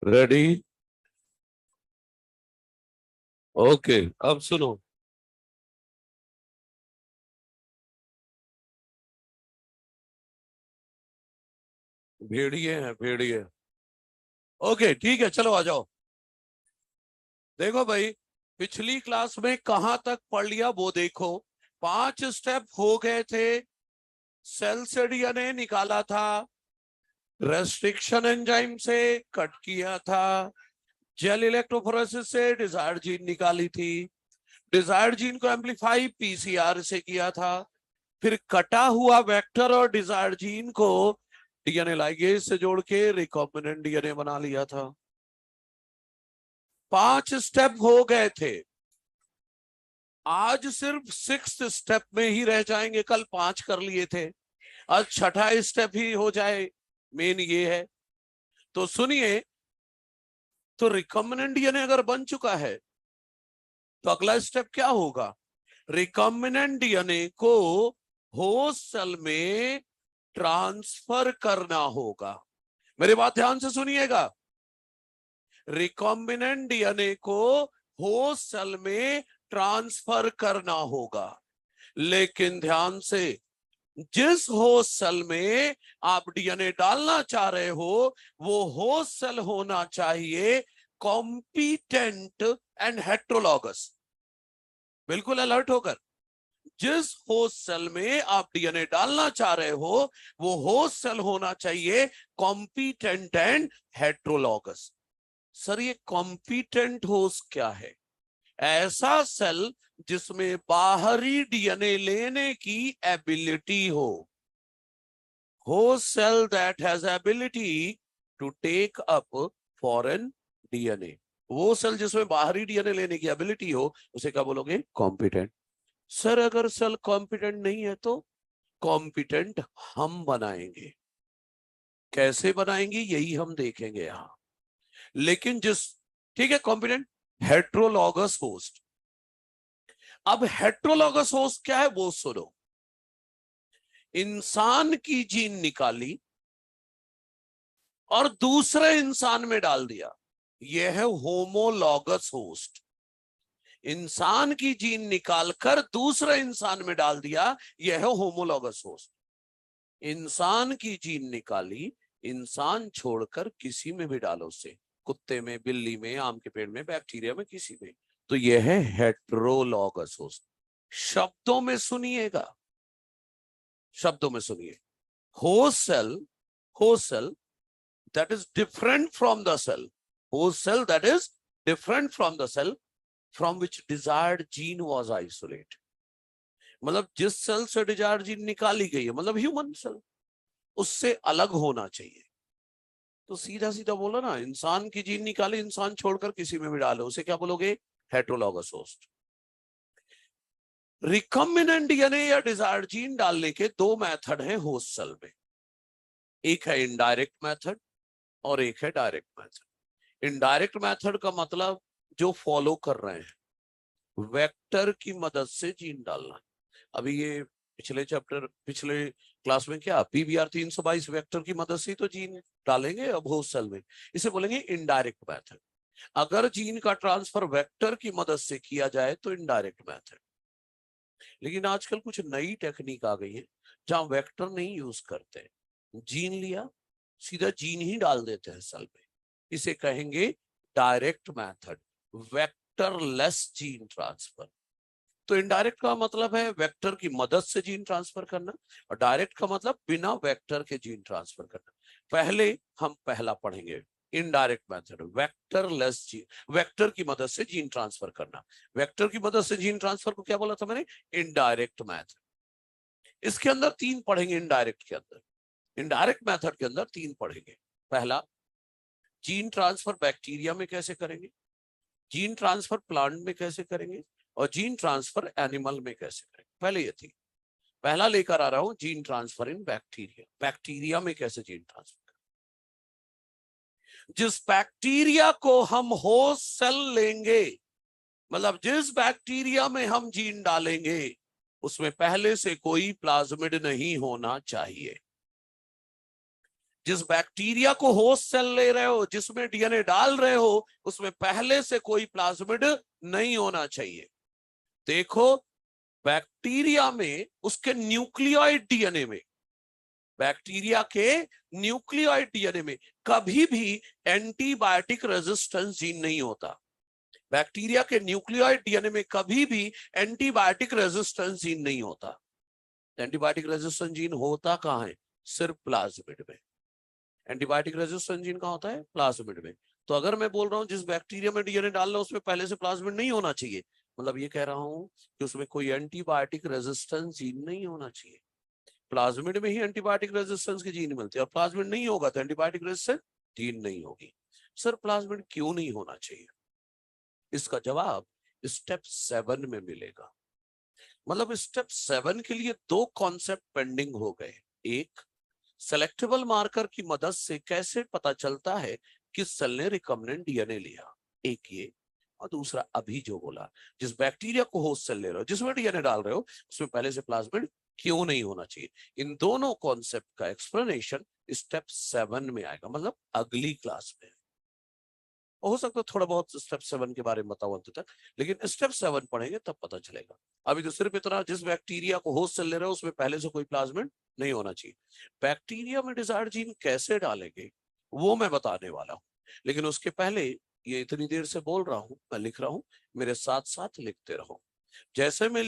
Ready? Okay, अब सुनो। भेड़िए हैं, भेड़िए। ओके ठीक है, चलो आ जाओ। देखो भाई, पिछली क्लास में कहां तक पढ़ लिया वो देखो। 5 स्टेप हो गए थे। सेल से डीएनए निकाला था, रेस्ट्रिक्शन एंजाइम से कट किया था, जेल इलेक्ट्रोफोरेसिस से डिजायर्ड जीन निकाली थी, डिजायर्ड जीन को एम्पलीफाई पीसीआर से किया था, फिर कटा हुआ वेक्टर और डिजायर्ड जीन को डीएनए लाइगेज से जोड़ के रिकॉम्बिनेंट डीएनए बना लिया था। 5 स्टेप हो गए थे। आज सिर्फ 6th स्टेप में ही रह जाएंगे, कल 5 कर लिए थे, आज 6ठा स्टेप ही हो जाए। मेन ये है। तो सुनिए, तो रिकॉम्बिनेंट डीएनए अगर बन चुका है तो अगला स्टेप क्या होगा? रिकॉम्बिनेंट डीएनए को होस्ट सेल में ट्रांसफर करना होगा। मेरी बात ध्यान से सुनिएगा। रिकॉम्बिनेंट डीएनए को होस्ट सेल में ट्रांसफर करना होगा, लेकिन ध्यान से, जिस होस्ट सेल में आप डीएनए डालना चाह रहे हो वो होस्ट सेल होना चाहिए कॉम्पिटेंट एंड हेट्रोलॉगस। बिल्कुल अलर्ट होकर, जिस होस्ट सेल में आप डीएनए डालना चाह रहे हो वो होस्ट सेल होना चाहिए कॉम्पिटेंट एंड हेट्रोलॉगस। सर ये कॉम्पिटेंट होस्ट क्या है? ऐसा सेल जिसमें बाहरी डीएनए लेने की एबिलिटी हो। Host cell that has ability to take up foreign DNA. वो सेल जिसमें बाहरी डीएनए लेने की एबिलिटी हो उसे क्या बोलोगे? कॉम्पिटेंट। सर अगर सेल कॉम्पिटेंट नहीं है तो? कॉम्पिटेंट हम बनाएंगे। कैसे बनाएंगे यही हम देखेंगे यहां। लेकिन जिस, ठीक है, कॉम्पिटेंट हेट्रोलॉगस होस्ट। अब हेट्रोलॉगस होस्ट क्या है वो सुनो। इंसान की जीन निकाली और दूसरे इंसान में डाल दिया, यह है होमोलॉगस होस्ट। इंसान की जीन निकालकर दूसरे इंसान में डाल दिया, यह है होमोलॉगस होस्ट। इंसान की जीन निकाली, इंसान छोड़कर किसी में भी डालो उसे, कुत्ते में, बिल्ली में, आम के पेड़ में, बैक्टीरिया में, किसी में, तो यह है हेट्रोलॉगस होस्ट। शब्दों में सुनिएगा, शब्दों में सुनिए। Host cell, host cell that is different from the cell, host cell that is different from the cell from which desired gene was isolated। मतलब जिस सेल से डिजायर्ड जीन निकाली गई है, मतलब ह्यूमन सेल, उससे अलग होना चाहिए। तो सीधा सीधा बोला ना, इंसान की जीन निकाले, इंसान छोड़कर किसी में भी डालो, उसे क्या बोलोगे? Heterologous host. रिकॉम्बिनेंट डीएनए या डिजायर्ड जीन डालने के 2 मेथड हैं होस्ट सेल में। एक है इनडायरेक्ट मेथड और एक है डायरेक्ट मेथड। इनडायरेक्ट मेथड का मतलब जो फॉलो कर रहे हैं, वेक्टर की मदद से जीन डालना। अभी ये पिछले चैप्टर, पिछले क्लास में क्या पीबीआर 322 वेक्टर की मदद से तो जीन डालेंगे अब होस्ट सेल में, इसे बोलेंगे इनडायरेक्ट मेथड। अगर जीन का ट्रांसफर वेक्टर की मदद से किया जाए तो इनडायरेक्ट मेथड। लेकिन आजकल कुछ नई टेक्निक आ गई है जहां वेक्टर नहीं यूज करते, जीन लिया, सीधा जीन ही डाल देते हैं सेल में, इसे कहेंगे direct method, vector less gene transfer. तो इनडायरेक्ट का मतलब है वेक्टर की मदद से जीन ट्रांसफर करना, और डायरेक्ट का मतलब बिना वेक्टर के जीन ट्रांसफर करना। पहले हम पहला पढ़ेंगे, indirect method, vector less gene, vector की मदद से जीन ट्रांसफर करना। वेक्टर की मदद से जीन ट्रांसफर को क्या बोला था मैंने? Indirect method. इसके अंदर 3 पढ़ेंगे, इनडायरेक्ट के अंदर, इनडायरेक्ट मेथड के अंदर 3 पढ़ेंगे। पहला, जीन ट्रांसफर बैक्टीरिया में कैसे करेंगे, जीन ट्रांसफर प्लांट में कैसे करेंगे, और जीन ट्रांसफर एनिमल में कैसे करेंगे। पहले ये थी, पहला लेकर आ रहा हूं, जीन ट्रांसफर इन बैक्टीरिया। बैक्टीरिया में कैसे जीन ट्रांसफर करें? जिस बैक्टीरिया को हम होस्ट सेल लेंगे, मतलब जिस बैक्टीरिया में हम जीन डालेंगे, उसमें पहले से कोई प्लाज्मिड नहीं होना चाहिए। जिस बैक्टीरिया को होस्ट सेल ले रहे हो, जिसमें डीएनए डाल रहे हो, उसमें पहले से कोई प्लाज्मिड नहीं होना चाहिए। देखो, बैक्टीरिया में उसके न्यूक्लियोइड डीएनए में, बैक्टीरिया के न्यूक्लियोइड डीएनए में कभी भी एंटीबायोटिक रेजिस्टेंस जीन नहीं होता। बैक्टीरिया के न्यूक्लियोइड डीएनए में कभी भी एंटीबायोटिक रेजिस्टेंस जीन नहीं होता। एंटीबायोटिक रेजिस्टेंस जीन होता कहां है? सिर्फ प्लाज्मिड में। एंटीबायोटिक रेजिस्टेंस जीन कहां होता है? प्लाज्मिड में। तो अगर मैं बोल रहा हूं जिस बैक्टीरिया में डीएनए डाल रहा हूं उसमें पहले से प्लाज्मिड नहीं होना चाहिए, मतलब ये कह रहा हूं कि उसमें कोई एंटीबायोटिक रेजिस्टेंस जीन नहीं होना चाहिए। प्लाज्मिड में ही एंटीबायोटिक रेजिस्टेंस की जीन मिलती है, और प्लाज्मिड नहीं होगा तो एंटीबायोटिक रेजिस्टेंस जीन नहीं होगी। सर प्लाज्मिड क्यों नहीं होना चाहिए? इसका जवाब स्टेप 7 में मिलेगा। मतलब स्टेप 7 के लिए दो कॉन्सेप्ट पेंडिंग हो गए। एक, सेलेक्टेबल मार्कर की मदद से कैसे पता चलता है किस सेल ने रिकम्बिनेंट डीएनए लिया, एक ये। और दूसरा अभी जो बोला, जिस बैक्टीरिया को होस्ट सेल ले रहे हो, जिसमें डीएनए डाल रहे हो, उसमें पहले से प्लाज्मिड क्यों नहीं होना चाहिए। इन दोनों कॉन्सेप्ट का एक्सप्लेनेशन स्टेप 7 में आएगा, मतलब अगली क्लास में। हो सकता है थोड़ा बहुत स्टेप 7 के बारे में बताओ अंत तक, लेकिन स्टेप 7 पढ़ेंगे तब पता चलेगा। अभी तो सिर्फ इतना, जिस बैक्टीरिया को होस्ट सेल ले रहे हो उसमें पहले से कोई प्लाज्मिड नहीं होना चाहिए। बैक्टीरिया में डिजायर्ड जीन कैसे डालेंगे वो मैं बताने वाला हूं, लेकिन उसके पहले ये इतनी देर से बोल रहा हूं, मैं लिख रहा हूं, मेरे साथ साथ लिखते रहो। जैसे मैं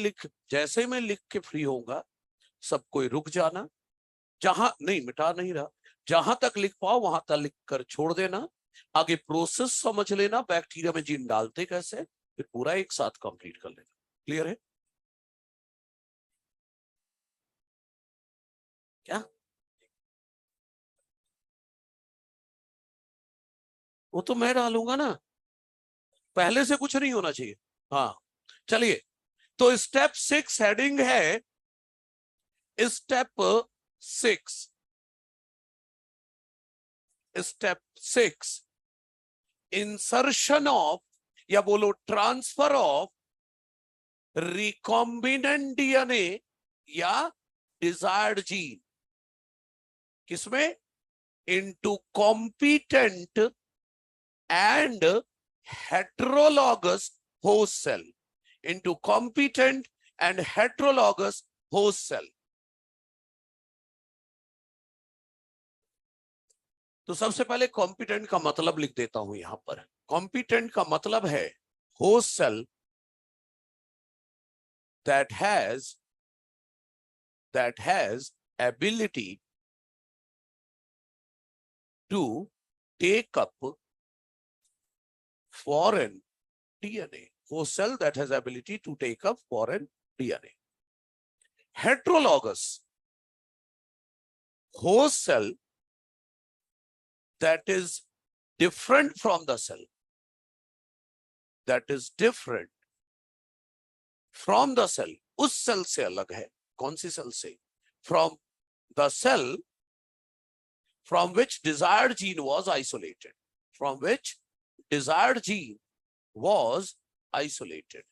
लिख के फ्री होऊंगा, सब कोई रुक जाना, जहां नहीं मिटा नहीं रहा, जहां तक लिख पाओ वहां तक लिख कर छोड़ देना। आगे प्रोसेस समझ लेना, बैक्टीरिया में जीन डालते कैसे, फिर पूरा एक साथ कंप्लीट कर लेना। क्लियर है क्या? वो तो मैं डालूंगा ना, पहले से कुछ नहीं होना चाहिए। हाँ चलिए, तो स्टेप 6 हेडिंग है, स्टेप 6, स्टेप 6 इंसर्शन ऑफ, या बोलो ट्रांसफर ऑफ रिकॉम्बिनेंट डीएनए या डिजायर्ड जीन, किसमें? Into competent and heterologous host cell, into competent and heterologous host cell। तो सबसे पहले कॉम्पिटेंट का मतलब लिख देता हूं यहां पर। कॉम्पिटेंट का मतलब है host cell that has ability to take up foreign DNA, host cell that has ability to take up foreign DNA। Heterologous host cell that is different from the cell, that is different from the cell, उस cell से अलग है। कौन सी cell से? From the cell from which desired gene was isolated, from which desired gene was isolated,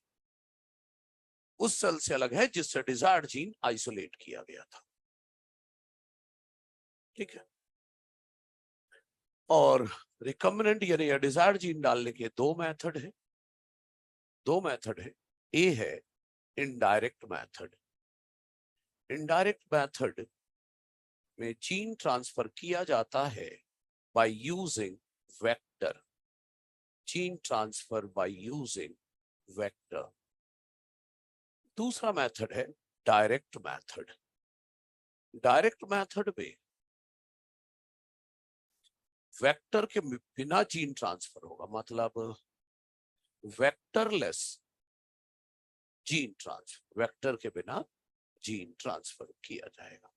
उस cell से अलग है जिससे डिजायर्ड जीन आइसोलेट किया गया था। ठीक है। और रिकम्बिनेंट यानी डिजायर्ड जीन डालने के दो मेथड है, ए है इनडायरेक्ट मेथड। इनडायरेक्ट मेथड में जीन ट्रांसफर किया जाता है by using vector, gene transfer by using vector. दूसरा मेथड है डायरेक्ट मेथड। डायरेक्ट मेथड में वेक्टर के बिना जीन ट्रांसफर होगा, मतलब वेक्टरलेस जीन ट्रांसफर, वेक्टर के बिना जीन ट्रांसफर किया जाएगा।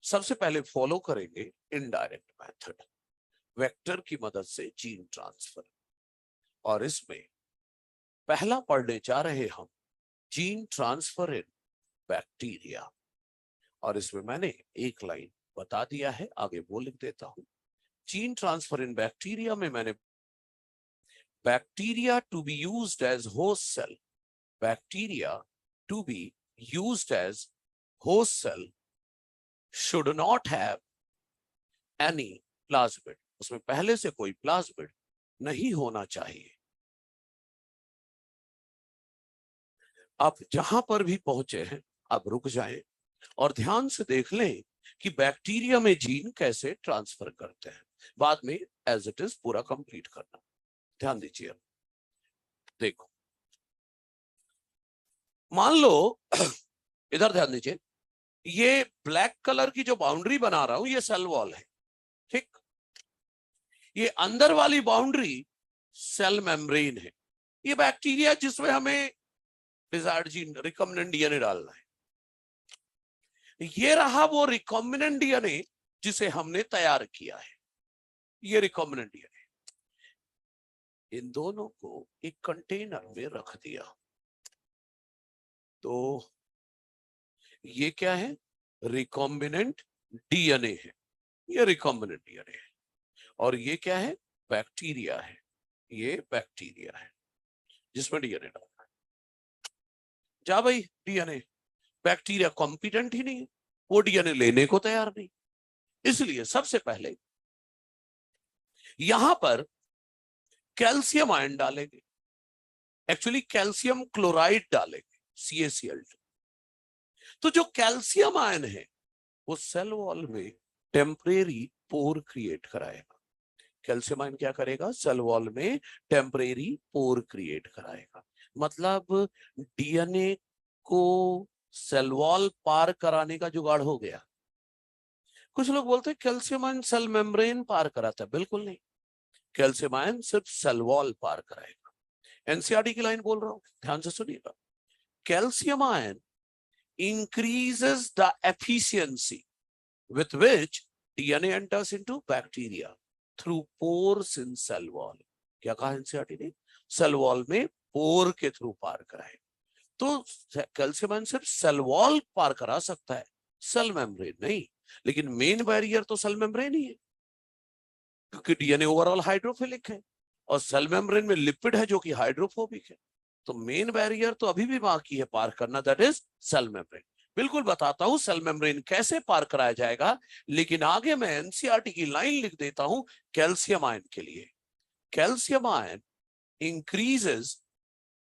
सबसे पहले फॉलो करेंगे इनडायरेक्ट मेथड, वेक्टर की मदद से जीन ट्रांसफर। और इसमें पहला पढ़ने जा रहे हम जीन ट्रांसफर इन बैक्टीरिया। और इसमें मैंने एक लाइन बता दिया है, आगे वो लिख देता हूं। जीन ट्रांसफर इन बैक्टीरिया में मैंने bacteria to be used as host cell, bacteria to be used as host cell should not have any plasmid, उसमें पहले से कोई प्लाज्मिड नहीं होना चाहिए। आप जहां पर भी पहुंचे हैं आप रुक जाएं और ध्यान से देख लें कि बैक्टीरिया में जीन कैसे ट्रांसफर करते हैं, बाद में एज इट इज पूरा कंप्लीट करना। ध्यान दीजिए, देखो मान लो इधर ध्यान दीजिए, ये ब्लैक कलर की जो बाउंड्री बना रहा हूं ये सेल वॉल है, ठीक। ये अंदर वाली बाउंड्री सेल मेम्ब्रेन है, ये बैक्टीरिया जिसमें हमें डिजायर्ड जीन रिकॉम्बिनेंट डीएनए डालना है। ये रहा वो रिकॉम्बिनेंट डीएनए जिसे हमने तैयार किया है, ये रिकॉम्बिनेंट डीएनए। इन दोनों को एक कंटेनर में रख दिया, तो ये क्या है, रिकॉम्बिनेंट डीएनए है, ये रिकॉम्बिनेंट डीएनए है। और ये क्या है, बैक्टीरिया है, ये बैक्टीरिया है जिसमें डीएनए डालना है। जा भाई डीएनए, बैक्टीरिया कॉम्पिटेंट ही नहीं है, वो डीएनए लेने को तैयार नहीं। इसलिए सबसे पहले यहां पर कैल्शियम आयन डालेंगे, एक्चुअली कैल्शियम क्लोराइड डालेंगे, CaCl2। तो जो कैल्शियम आयन है वो सेल वॉल में टेम्परेरी पोर क्रिएट कराएगा। कैल्शियम आयन क्या करेगा, सेल वॉल में टेम्परेरी पोर क्रिएट कराएगा। मतलब डीएनए को सेल वॉल पार कराने का जुगाड़ हो गया। कुछ लोग बोलते हैं कैल्शियम आयन सेल मेम्ब्रेन पार कराता है, बिल्कुल नहीं, कैल्शियम आयन सिर्फ सेल वॉल पार कराएगा। एनसीईआरटी की लाइन बोल रहा हूं, ध्यान से सुनिएगा। Calcium ion increases the efficiency with which DNA enters into bacteria through pores in cell wall। क्या कहा एनसीईआरटी ने, सेल वॉल में पोर के थ्रू पार कराए। तो कैल्शियम आयन सिर्फ सेल वॉल पार करा सकता है, सेल मेम्ब्रेन नहीं। लेकिन मेन बैरियर तो सेल मेम्ब्रेन ही है, क्योंकि डीएनए ओवरऑल हाइड्रोफिलिक है और सेल मेम्ब्रेन में लिपिड है जो कि हाइड्रोफोबिक है। तो मेन बैरियर तो अभी भी बाकी है पार करना, दैट इज सेल मेम्ब्रेन। बिल्कुल बताता हूं सेल मेम्ब्रेन कैसे पार कराया जाएगा, लेकिन आगे मैं एनसीईआरटी की लाइन लिख देता हूं कैल्शियम आयन के लिए। Calcium ion increases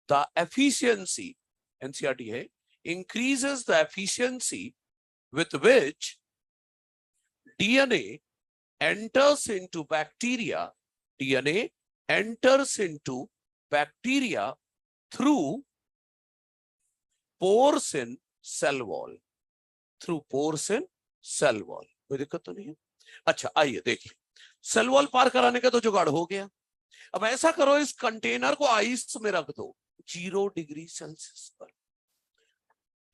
the efficiency, NCERT है, increases the efficiency with which DNA enters into bacteria, DNA enters into bacteria through pores in cell wall, through pores in cell wall। कोई दिक्कत तो नहीं है? अच्छा आइए देखिए, सेल वॉल पार कराने का तो जुगाड़ हो गया। अब ऐसा करो, इस कंटेनर को आइस में रख दो 0 डिग्री सेल्सियस पर।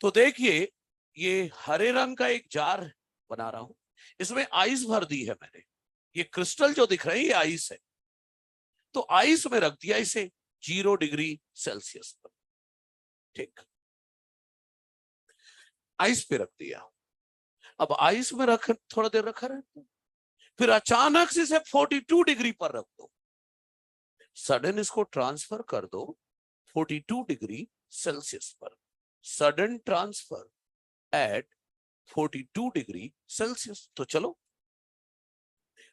तो देखिए ये हरे रंग का एक जार बना रहा हूं, इसमें आइस भर दी है मैंने, ये क्रिस्टल जो दिख रहे हैं ये आइस है। तो आइस में रख दिया इसे 0 डिग्री सेल्सियस पर, ठीक, आइस पे रख दिया। अब आइस में रख थोड़ा देर रखा रहता, फिर अचानक से इसे 42 डिग्री पर रख दो, सडन इसको ट्रांसफर कर दो 42 डिग्री सेल्सियस पर, sudden transfer at 42 degree Celsius. तो चलो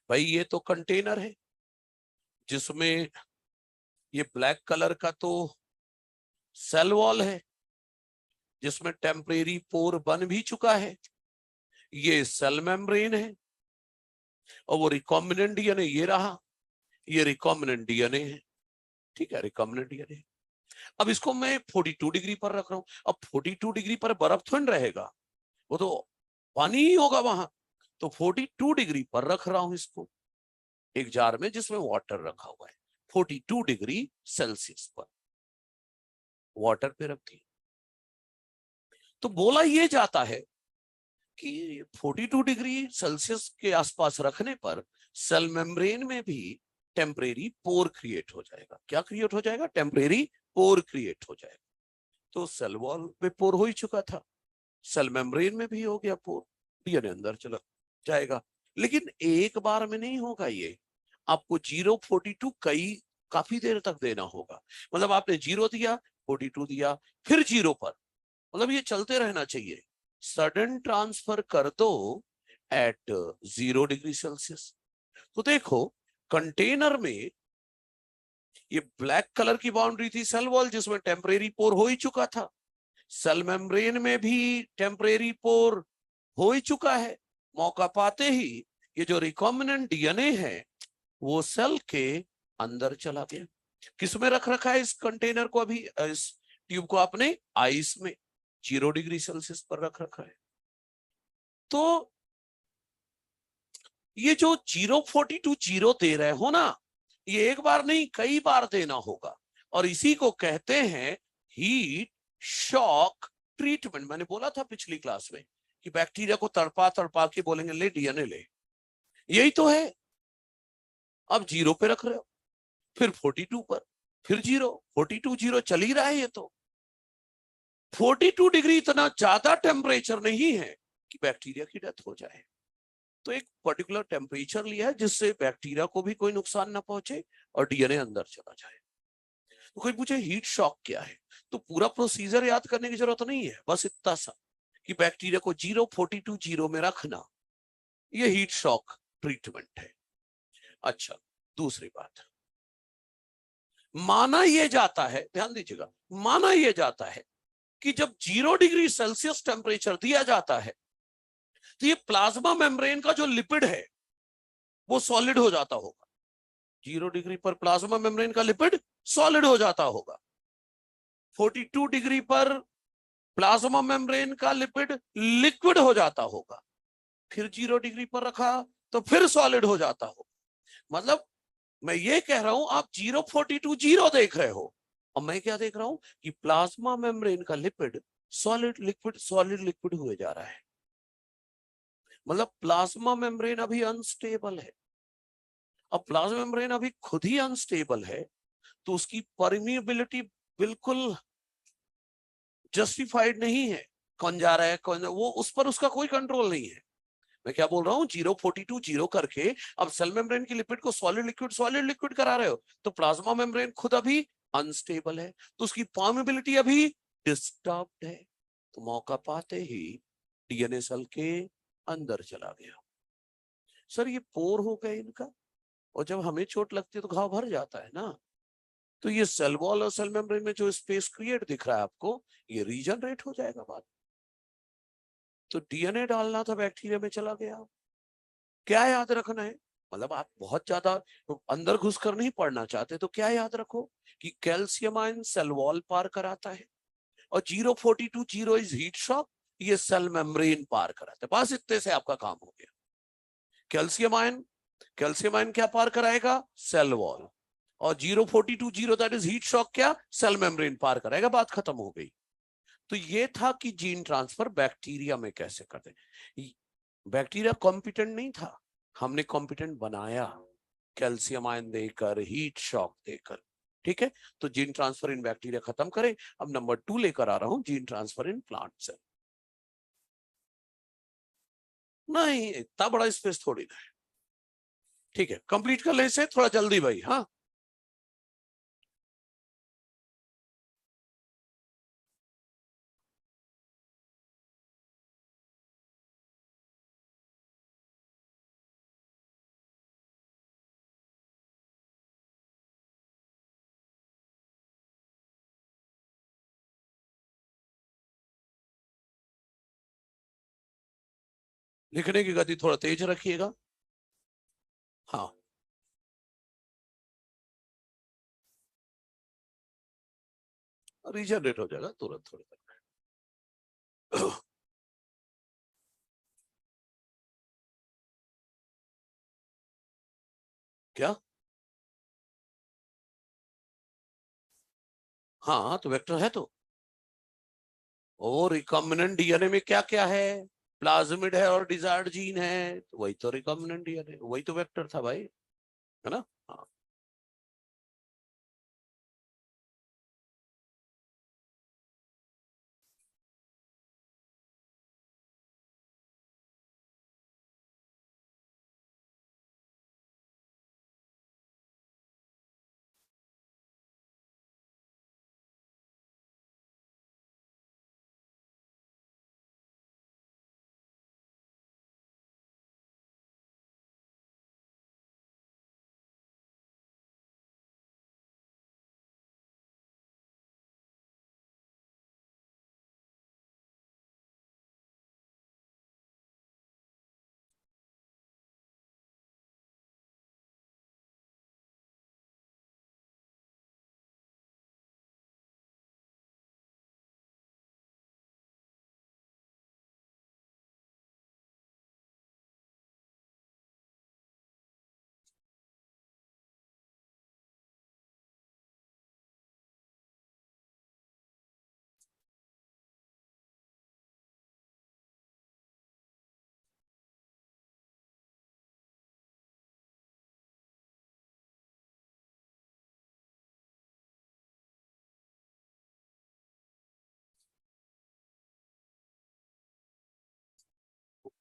भाई ये तो कंटेनर है जिसमें ये ब्लैक कलर का तो सेल वॉल है जिसमें टेम्परेरी पोर बन भी चुका है, ये सेल मेम्ब्रेन है, और वो रिकॉम्बिनेंट डीएनए ये रहा, ये रिकॉम्बिनेंट डीएनए है, ठीक है, रिकॉम्बिनेंट डीएनए। अब इसको मैं 42 डिग्री पर रख रहा हूं। अब 42 डिग्री पर बर्फ थोड़ी रहेगा, वो तो पानी ही होगा वहां। तो 42 डिग्री पर रख रहा हूं इसको, एक जार में जिसमें वाटर रखा हुआ है, 42 डिग्री सेल्सियस पर वाटर पे रख दिया। तो बोला ये जाता है कि 42 डिग्री सेल्सियस के आसपास रखने पर सेल मेम्ब्रेन में भी टेम्परेरी पोर क्रिएट हो जाएगा। क्या क्रिएट हो जाएगा? टेम्परेरी पोर क्रिएट हो जाएगा। तो सेल वॉल पे पोर हो ही चुका था, सेल मेम्ब्रेन में भी हो गया पोर, डीएनए अंदर चला जाएगा। लेकिन एक बार में नहीं होगा ये, आपको 042 काफी देर तक देना होगा। मतलब आपने 0 दिया, 42 दिया, फिर 0 पर, मतलब ये चलते रहना चाहिए। सडन ट्रांसफर कर दो एट 0 डिग्री सेल्सियस। तो देखो कंटेनर में ये ब्लैक कलर की बाउंड्री थी सेल वॉल, जिसमें टेम्परेरी पोर हो ही चुका था। सेल मेम्ब्रेन में भी टेम्परेरी पोर हो ही चुका है। मौका पाते ही ये जो रिकॉम्बिनेंट डीएनए है वो सेल के अंदर चला गया। किसमें रख रखा है इस कंटेनर को? अभी इस ट्यूब को आपने आइस में 0 डिग्री सेल्सियस पर रख रखा है। तो ये जो 042 दे रहे हो ना, ये एक बार नहीं कई बार देना होगा, और इसी को कहते हैं हीट शॉक ट्रीटमेंट। मैंने बोला था पिछली क्लास में कि बैक्टीरिया को तड़पा तड़पा के बोलेंगे ले डीएनए ले, यही तो है। अब 0 पे रख रहे हो, फिर 42 पर, फिर 0, 42 0 चल ही रहा है। ये तो 42 डिग्री इतना ज्यादा टेम्परेचर नहीं है कि बैक्टीरिया की डेथ हो जाए। तो एक पर्टिकुलर टेम्परेचर लिया है जिससे बैक्टीरिया को भी कोई नुकसान ना पहुंचे और डीएनए अंदर चला जाए। तो कोई पूछे हीट शॉक क्या है, तो पूरा प्रोसीजर याद करने की जरूरत नहीं है, बस इतना सा कि बैक्टीरिया को 042 0 में रखना, ये हीट शॉक ट्रीटमेंट है। अच्छा, दूसरी बात, माना यह जाता है, ध्यान दीजिएगा, माना यह जाता है कि जब 0 डिग्री सेल्सियस टेम्परेचर दिया जाता है तो ये प्लाज्मा मेम्ब्रेन का जो लिपिड है वो सॉलिड हो जाता होगा। 0 डिग्री पर प्लाज्मा मेम्ब्रेन का लिपिड सॉलिड हो जाता होगा। 42 डिग्री पर प्लाज्मा मेम्ब्रेन का लिपिड लिक्विड हो जाता होगा। फिर 0 डिग्री पर रखा तो फिर सॉलिड हो जाता होगा। मतलब मैं ये कह रहा हूं आप 042 0 देख रहे हो, और मैं क्या देख रहा हूं कि प्लाज्मा मेम्ब्रेन का लिपिड सॉलिड लिक्विड हुए जा रहा है। मतलब प्लाज्मा मेम्ब्रेन अभी अनस्टेबल है। अब प्लाज्मा मेम्ब्रेन अभी खुद ही अनस्टेबल है तो उसकी परमिएबिलिटी बिल्कुल जस्टिफाइड नहीं है। कौन जा रहा है कौन, वो उस पर उसका कोई कंट्रोल नहीं है। मैं क्या बोल रहा हूँ, 042 0 करके अब सेल मेम्ब्रेन की लिपिड को सॉलिड लिक्विड करा रहे हो, तो प्लाज्मा मेम्ब्रेन खुद अभी अनस्टेबल है, तो उसकी परमिएबिलिटी अभी डिस्टर्ब्ड है। तो मौका पाते ही डीएनए सेल के अंदर चला गया। सर ये पोर हो गए इनका, और जब हमें चोट लगती है तो घाव भर जाता है ना, तो ये सेल वॉल और सेल मेम्ब्रेन में जो स्पेस क्रिएट दिख रहा है आपको, ये रीजनरेट हो जाएगा बाद। तो डीएनए डालना था, बैक्टीरिया में चला गया। क्या याद रखना है, मतलब आप बहुत ज्यादा अंदर घुसकर नहीं पढ़ना चाहते तो क्या याद रखो कि कैल्शियम आयन सेल वॉल पार कराता है, और 042 0 इज हीट शॉक, ये सेल मेम्ब्रेन पार कराता है। बस इतने से आपका काम हो गया। कैल्शियम आयन क्या पार कराएगा? Cell wall. और 042 0 दैट इज हीट शॉक क्या? सेल मेम्ब्रेन पार कराएगा। बात खत्म हो गई। तो ये था कि जीन ट्रांसफर बैक्टीरिया में कैसे करते। बैक्टीरिया कॉम्पिटेंट नहीं था, हमने कॉम्पिटेंट बनाया कैल्शियम आयन देकर, हीट शॉक देकर। ठीक है, तो जीन ट्रांसफर इन बैक्टीरिया खत्म करें। अब नंबर 2 लेकर आ रहा हूं, gene transfer in plant cell. नहीं इतना बड़ा स्पेस थोड़ी ना है। ठीक है, कंप्लीट कर ले इसे थोड़ा जल्दी भाई। हाँ लिखने की गति थोड़ा तेज रखिएगा। हाँ रीजनरेट हो जाएगा तुरंत थोड़ी देर में। क्या? हाँ तो वेक्टर है तो। और रिकॉम्बिनेंट डीएनए में क्या क्या है? प्लाज्मिड है और डिजायर्ड जीन है, तो वही तो रिकॉम्बिनेंट डीएनए, वही तो वेक्टर था भाई, है ना? हाँ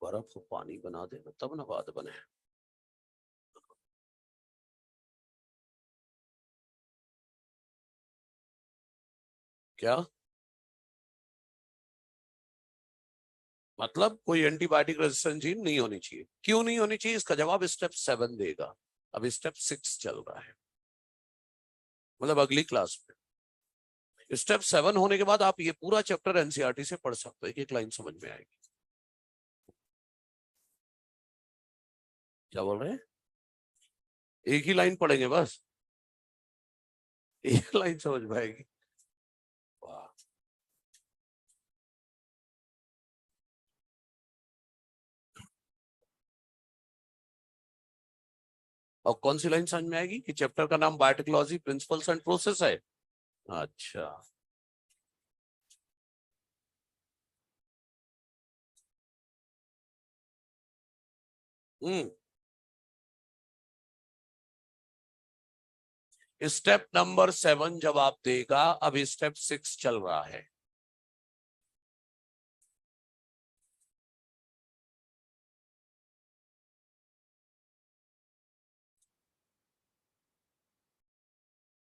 बर्फ को पानी बना देना तब ना बात बने। क्या मतलब? कोई एंटीबायोटिक रेजिस्टेंट जीन नहीं होनी चाहिए? क्यों नहीं होनी चाहिए? इसका जवाब स्टेप 7 देगा। अब स्टेप 6 चल रहा है, मतलब अगली क्लास में। स्टेप 7 होने के बाद आप ये पूरा चैप्टर एनसीईआरटी से पढ़ सकते हो, एक लाइन समझ में आएगी। क्या बोल रहे हैं? एक ही लाइन पढ़ेंगे बस, एक लाइन समझ में आएगी। वाह। और कौन सी लाइन समझ में आएगी कि चैप्टर का नाम बायोटेक्नोलॉजी प्रिंसिपल्स एंड प्रोसेस है? अच्छा। हम्म। स्टेप नंबर 7 जब आप देगा, अब स्टेप 6 चल रहा है।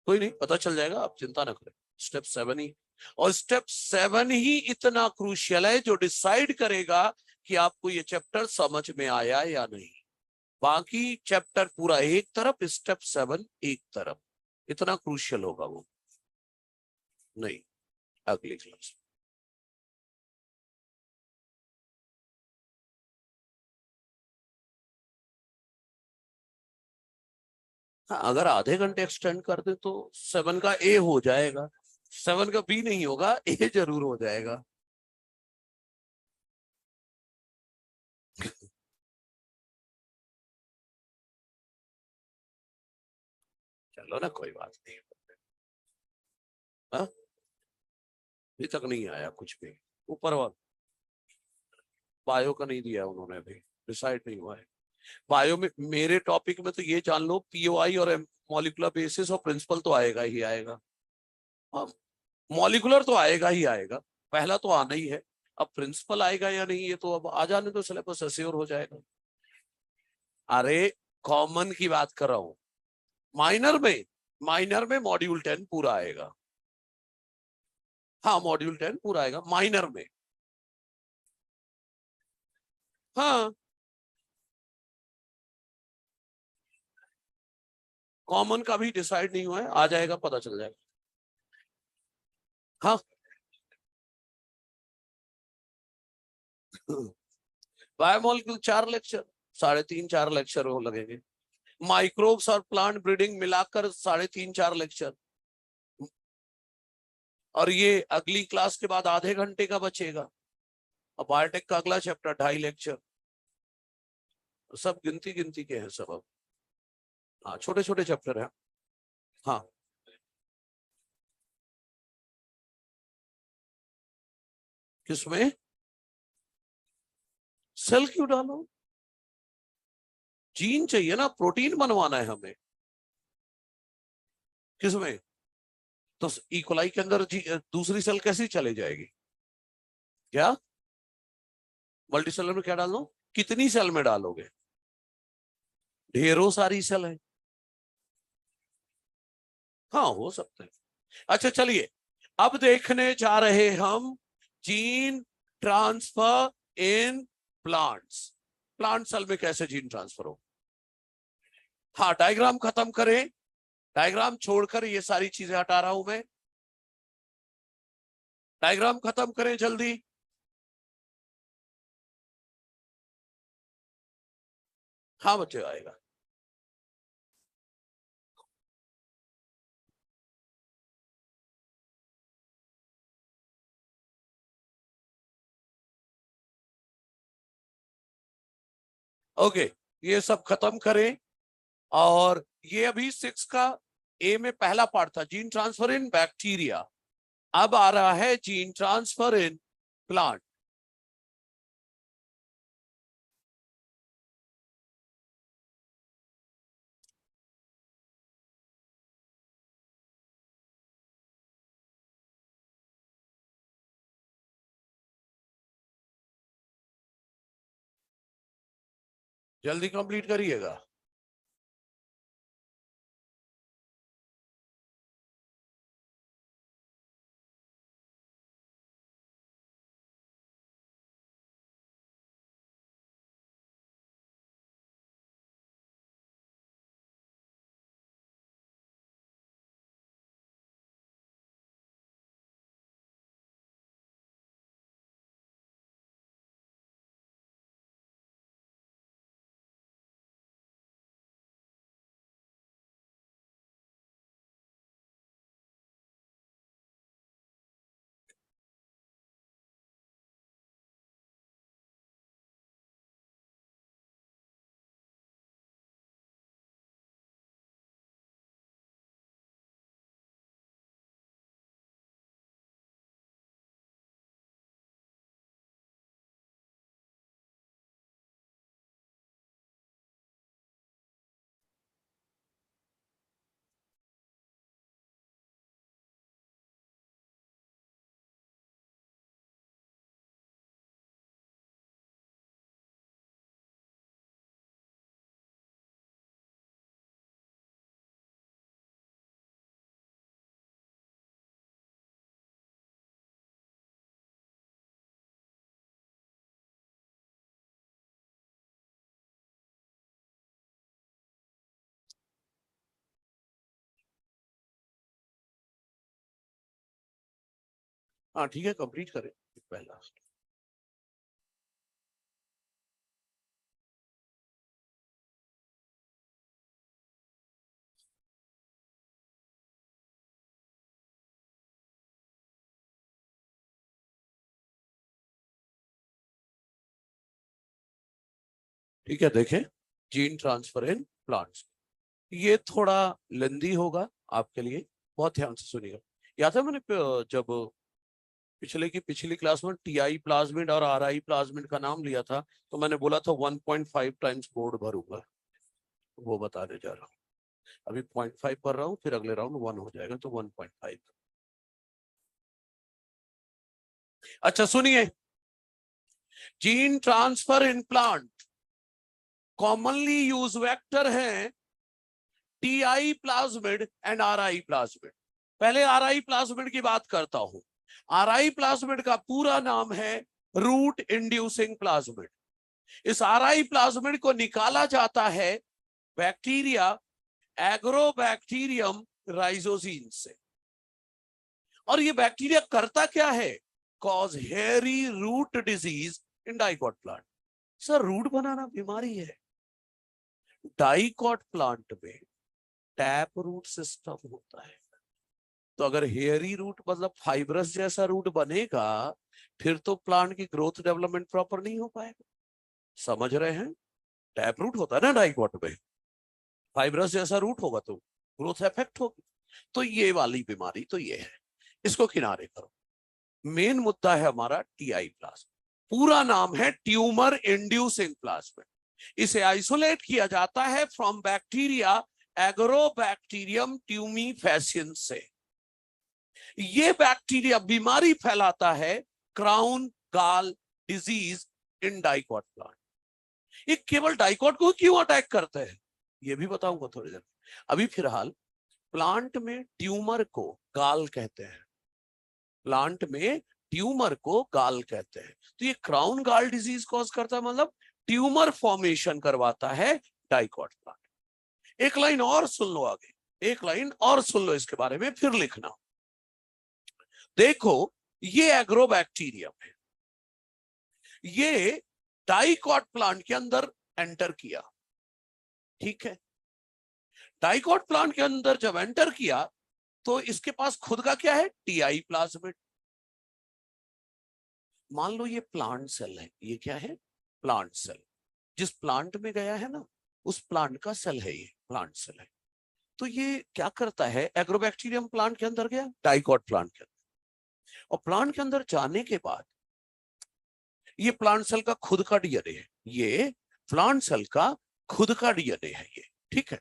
कोई नहीं, पता चल जाएगा, आप चिंता ना करें। स्टेप 7 ही, और स्टेप 7 ही इतना क्रूशियल है जो डिसाइड करेगा कि आपको ये चैप्टर समझ में आया या नहीं। बाकी चैप्टर पूरा एक तरफ, स्टेप 7 एक तरफ। इतना क्रूशियल होगा वो। नहीं, अगली क्लास। हाँ, अगर आधे घंटे एक्सटेंड कर दे तो 7 का ए हो जाएगा, 7 का बी नहीं होगा, ए जरूर हो जाएगा। चलो ना, कोई बात नहीं। हाँ, अभी तक नहीं आया कुछ भी। ऊपर वाला बायो का नहीं दिया उन्होंने, अभी डिसाइड नहीं हुआ है। बायो में मेरे टॉपिक में तो ये जान लो, पीओआई और मॉलिकुलर बेसिस और प्रिंसिपल तो आएगा ही आएगा। हाँ, मॉलिकुलर तो आएगा ही आएगा, पहला तो आना ही है। अब प्रिंसिपल आएगा या नहीं, ये तो अब आ जाने तो सिलेबस अश्योर हो जाएगा। अरे, कॉमन की बात कर रहा हूं। माइनर में मॉड्यूल 10 पूरा आएगा। हाँ, मॉड्यूल 10 पूरा आएगा माइनर में। हाँ, कॉमन का भी डिसाइड नहीं हुआ है, आ जाएगा, पता चल जाएगा। हाँ। बायोमोलिक्यूल 4 लेक्चर, 3.5 4 लेक्चर वो लगेंगे। माइक्रोब्स और प्लांट ब्रीडिंग मिलाकर 3.5 4 लेक्चर। और ये अगली क्लास के बाद आधे घंटे का बचेगा। अब बायोटेक का अगला चैप्टर 2.5 लेक्चर। सब गिनती गिनती के हैं सब अब। हाँ, छोटे छोटे चैप्टर है। हाँ। किसमें? सेल क्यों डालो? जीन चाहिए ना, प्रोटीन बनवाना है हमें। किसमें? तो इकोलाई के अंदर दूसरी सेल कैसी चले जाएगी? क्या? मल्टी सेलर में क्या डालो? कितनी सेल में डालोगे? ढेरों सारी सेल है। हाँ, हो सकता है। अच्छा, चलिए, अब देखने जा रहे हम gene transfer in plants. Plant cell में कैसे जीन ट्रांसफर हो। हाँ, डायग्राम खत्म करें। डायग्राम छोड़कर ये सारी चीजें हटा रहा हूं मैं। डायग्राम खत्म करें जल्दी। हाँ बच्चे, आएगा। ओके, ये सब खत्म करें। और ये अभी 6 का ए में पहला पार्ट था, जीन ट्रांसफर इन बैक्टीरिया। अब आ रहा है जीन ट्रांसफर इन प्लांट। जल्दी कंप्लीट करिएगा। हाँ ठीक है, कंप्लीट करें पहला। ठीक है, देखें, जीन ट्रांसफर इन प्लांट्स, ये थोड़ा लेंदी होगा आपके लिए, बहुत ध्यान से सुनिएगा। याद है मैंने जब पिछली क्लास में टीआई प्लाज्मिड और आरआई प्लाज्मिड का नाम लिया था, तो मैंने बोला था 1.5 टाइम्स बोर्ड भरूंगा, वो बताने जा रहा हूँ। अभी 0.5 कर रहा हूँ, फिर अगले राउंड 1 हो जाएगा, तो 1.5। अच्छा सुनिए, gene transfer in plant commonly use vector है Ti plasmid and Ri plasmid. पहले आरआई प्लाज्मिड की बात करता हूं। आरआई प्लाज्मिड का पूरा नाम है रूट इंड्यूसिंग प्लाज्मिड। इस आरआई प्लाज्मिड को निकाला जाता है बैक्टीरिया एग्रोबैक्टीरियम राइजोजीन से। और ये बैक्टीरिया करता क्या है? Cause hairy root disease in dicot plant. Sir, root बनाना बीमारी है। डाइकॉट प्लांट में टैप रूट सिस्टम होता है, तो अगर हेयरी रूट मतलब फाइब्रस जैसा रूट बनेगा, फिर तो प्लांट की ग्रोथ डेवलपमेंट प्रॉपर नहीं हो पाएगा। समझ रहे हैं? टैप रूट होता है ना डाइकॉट में, फाइब्रस जैसा रूट होगा तो ग्रोथ इफेक्ट होगी। तो ये वाली बीमारी तो ये है, इसको किनारे करो। मेन मुद्दा है हमारा टीआई प्लाज्मा। पूरा नाम है ट्यूमर इंड्यूसिंग प्लाज्मा। इसे आइसोलेट किया जाता है फ्रॉम बैक्टीरिया एग्रोबैक्टीरियम ट्यूमीफेसियंस से। ये बैक्टीरिया बीमारी फैलाता है क्राउन गाल डिजीज इन डाइकॉट प्लांट। ये केवल डाइकॉट को क्यों अटैक करते हैं ये भी बताऊंगा थोड़ी देर। अभी फिलहाल प्लांट में ट्यूमर को गाल कहते हैं। प्लांट में ट्यूमर को गाल कहते हैं। तो ये क्राउन गाल डिजीज कॉज करता है, मतलब ट्यूमर फॉर्मेशन करवाता है डाइकॉट प्लांट। एक लाइन और सुन लो आगे, एक लाइन और सुन लो इसके बारे में, फिर लिखना। देखो, ये एग्रोबैक्टीरियम है, ये डाइकॉट प्लांट के अंदर एंटर किया। ठीक है, डाइकॉट प्लांट के अंदर जब एंटर किया तो इसके पास खुद का क्या है? Ti plasmid. मान लो ये प्लांट सेल है, ये क्या है? Plant cell. जिस प्लांट में गया है ना, उस प्लांट का सेल है, ये प्लांट सेल है। तो ये क्या करता है? एग्रोबैक्टीरियम प्लांट के अंदर गया, डाइकॉट प्लांट के अंदर, और प्लांट के अंदर जाने के बाद ये प्लांट सेल का खुद का डीएनए है। ये प्लांट सेल का खुद का डीएनए है ये। ठीक है,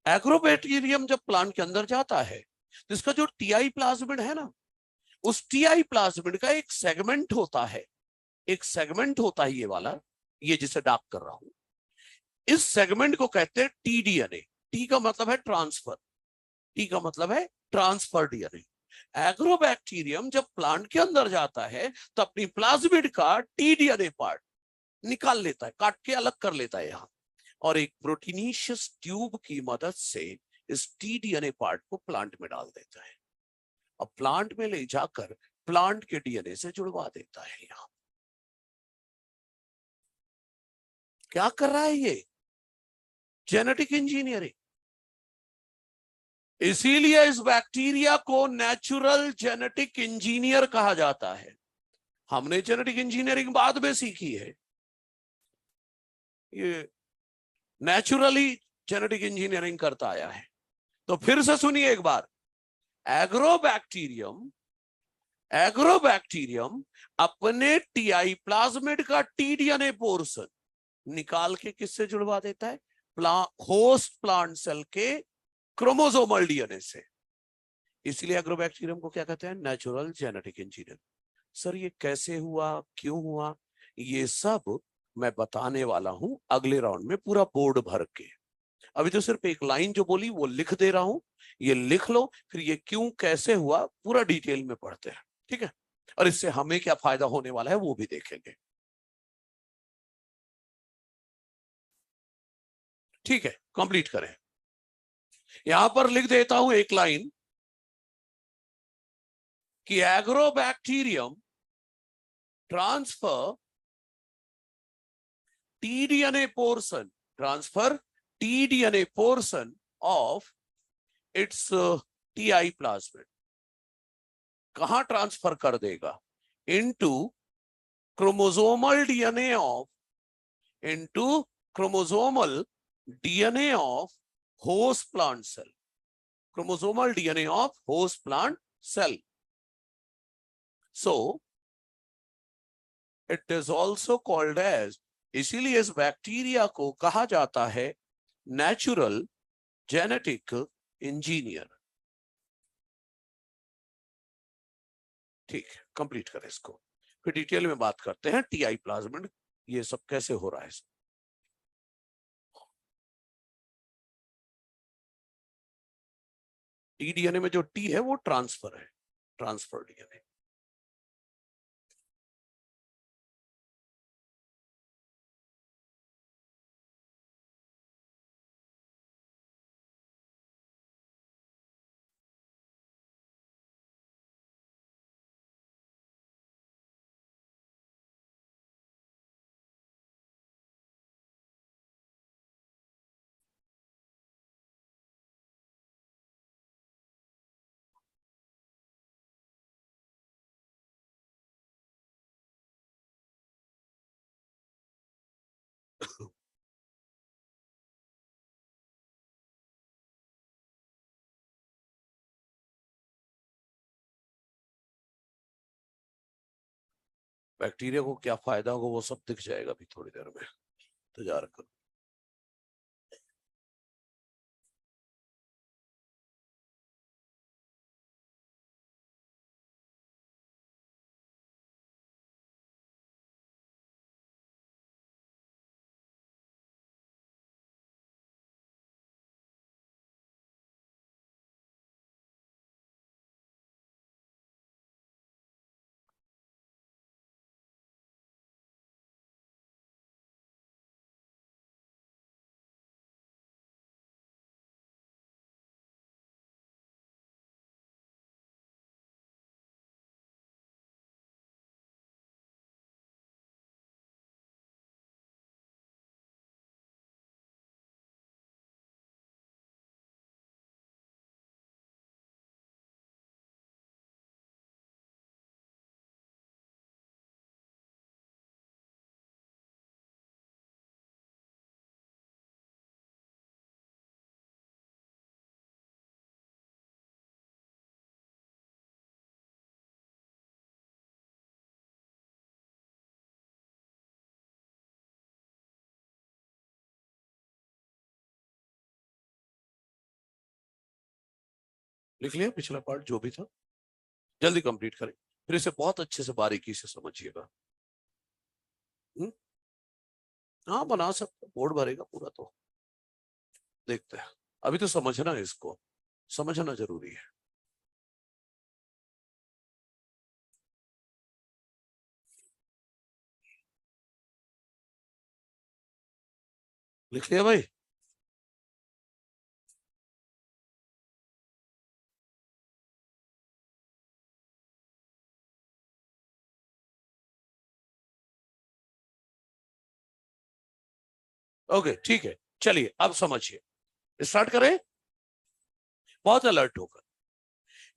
एग्रोबैक्टीरियम जब प्लांट के अंदर जाता है तो इसका जो टीआई प्लाज्मिड है ना, उस टीआई प्लाज्मिड का एक सेगमेंट होता है, एक सेगमेंट होता है ये वाला, ये जिसे डार्क कर रहा हूं, इस सेगमेंट को कहते हैं टी डीएनए। टी का मतलब है ट्रांसफर, टी का मतलब है ट्रांसफर डीएनए। एग्रोबैक्टीरियम जब प्लांट के अंदर जाता है तो अपनी प्लाज्मिड का टी डीएनए पार्ट निकाल लेता है, काट के अलग कर लेता है यहां, और एक प्रोटीनीशियस ट्यूब की मदद से इस टी डीएनए पार्ट को प्लांट में डाल देता है। अब प्लांट में ले जाकर प्लांट के डीएनए से जुड़वा देता है। यहां क्या कर रहा है ये? Genetic engineering. इसीलिए इस बैक्टीरिया को नेचुरल जेनेटिक इंजीनियर कहा जाता है। हमने जेनेटिक इंजीनियरिंग बाद में सीखी है, ये नेचुरली जेनेटिक इंजीनियरिंग करता आया है। तो फिर से सुनिए एक बार, एग्रोबैक्टीरियम एग्रोबैक्टीरियम अपने टीआई प्लाज्मिड का टी डीएनए पोर्शन निकाल के किससे जुड़वा देता है? होस्ट प्लांट सेल के क्रोमोसोमल डीएनए से। इसलिए एग्रोबैक्टीरियम को क्या कहते हैं? Natural genetic engineer. सर ये कैसे हुआ, क्यों हुआ, ये सब मैं बताने वाला हूं अगले राउंड में पूरा बोर्ड भर के। अभी तो सिर्फ एक लाइन जो बोली वो लिख दे रहा हूं, ये लिख लो, फिर ये क्यों कैसे हुआ पूरा डिटेल में पढ़ते हैं, ठीक है? और इससे हमें क्या फायदा होने वाला है वो भी देखेंगे, ठीक है? कंप्लीट करें। यहां पर लिख देता हूं एक लाइन कि agrobacterium transfer TDNA portion of its TI plasmid. कहां ट्रांसफर कर देगा? Into chromosomal DNA of host plant cell, chromosomal DNA of host plant cell. So it is also called as, इसीलिए इस बैक्टीरिया को कहा जाता है नेचुरल जेनेटिक इंजीनियर। ठीक है, कंप्लीट करें इसको, फिर डिटेल में बात करते हैं टीआई प्लाज्मिड ये सब कैसे हो रहा है। टी डीएनए में जो टी है वो ट्रांसफर है, ट्रांसफर डीएनए। बैक्टीरिया को क्या फायदा होगा वो सब दिख जाएगा अभी थोड़ी देर में, इंतजार करो। लिख लिया पिछला पार्ट जो भी था, जल्दी कंप्लीट करें, फिर इसे बहुत अच्छे से बारीकी से समझिएगा। हाँ बना सकते, बोर्ड भरेगा पूरा तो देखते हैं। अभी तो समझना है, इसको समझना जरूरी है। लिख लिया भाई? ओके ठीक है, चलिए अब समझिए, स्टार्ट करें। बहुत अलर्ट होकर,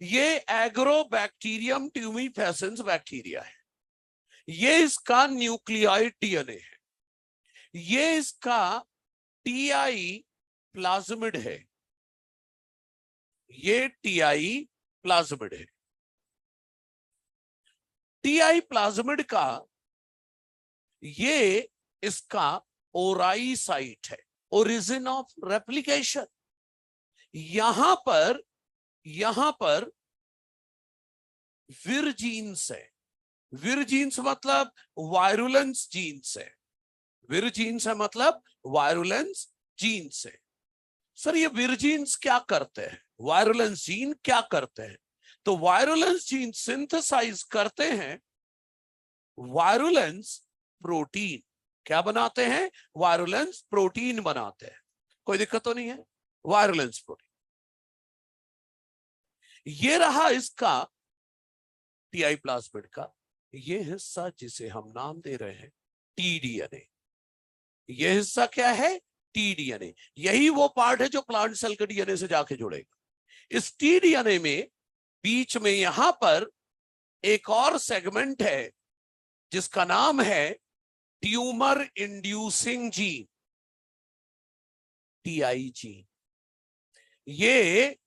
ये एग्रोबैक्टीरियम ट्यूमीफेसेंस बैक्टीरिया है, ये इसका न्यूक्लियाइड डीएनए है, ये इसका टीआई प्लाज्मिड है, ये टीआई प्लाज्मिड है। टीआई प्लाज्मिड का ये इसका ओराई साइट है, ओरिजिन ऑफ रेप्लिकेशन। यहां पर विर जीन्स है, विर जीन्स मतलब वायरुलेंस जीन्स है, विर जीन्स है मतलब वायरुलेंस जीन्स है। सर ये विर जीन्स क्या करते हैं, वायरुलेंस जीन क्या करते हैं? तो वायरुलेंस जीन सिंथेसाइज करते हैं वायरुलेंस प्रोटीन। क्या बनाते हैं? वायरुलेंस प्रोटीन बनाते हैं। कोई दिक्कत तो नहीं है? Virulence protein. ये रहा इसका टीआई प्लाज्मिड का ये हिस्सा जिसे हम नाम दे रहे हैं टीडीएनए। ये हिस्सा क्या है? टीडीएनए। यही वो पार्ट है जो प्लांट सेल के डीएनए से जाके जुड़ेगा। इस टीडीएनए में बीच में यहां पर एक और सेगमेंट है जिसका नाम है tumour inducing gene, TI gene. ये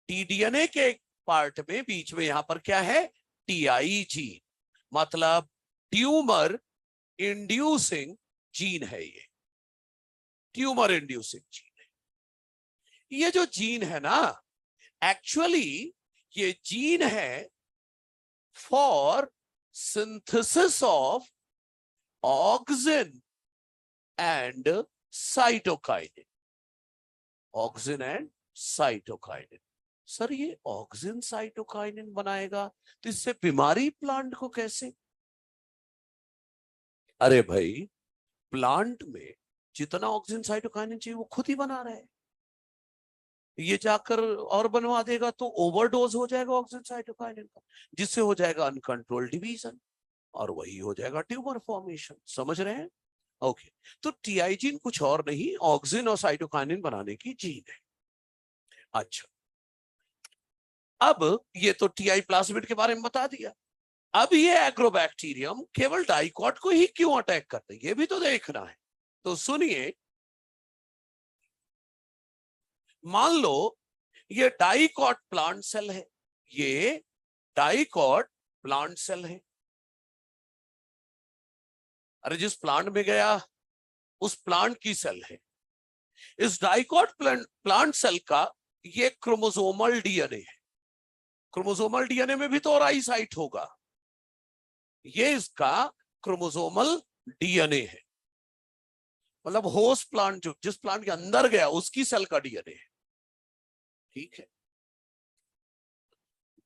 टीडीएनए के पार्ट में बीच में यहां पर क्या है? टीआई जीन, मतलब ट्यूमर इंड्यूसिंग जीन है। ये ट्यूमर इंड्यूसिंग जीन है। ये जो जीन है ना, एक्चुअली ये जीन है for synthesis of auxin and cytokinin, auxin and cytokinin. Sir ये ऑक्सिन साइटोकाइनिन बनाएगा तो इससे बीमारी प्लांट को कैसे? अरे भाई, प्लांट में जितना ऑक्सिन साइटोकाइनिन चाहिए वो खुद ही बना रहा है, ये जाकर और बनवा देगा तो ओवरडोज हो जाएगा ऑक्सिन साइटोकाइनिन का, जिससे हो जाएगा अनकंट्रोल्ड डिवीजन और वही हो जाएगा ट्यूमर फॉर्मेशन। समझ रहे हैं? ओके, तो टीआई जीन कुछ और नहीं, ऑक्सिन और साइटोकाइनिन बनाने की जीन है। अच्छा, अब ये तो टीआई प्लाज्मिड के बारे में बता दिया। अब ये एग्रोबैक्टीरियम केवल डाइकॉट को ही क्यों अटैक करते हैं, ये भी तो देखना है। तो सुनिए, मान लो ये डाइकॉट प्लांट सेल है, ये डाइकॉट प्लांट सेल है। अरे जिस प्लांट में गया उस प्लांट की सेल है। इस डाइकॉट प्लांट सेल का ये क्रोमोसोमल डीएनए है। क्रोमोसोमल डीएनए में भी तो ओराई साइट होगा, ये इसका क्रोमोसोमल डीएनए है, मतलब होस्ट प्लांट जो जिस प्लांट के अंदर गया उसकी सेल का डीएनए है। ठीक है,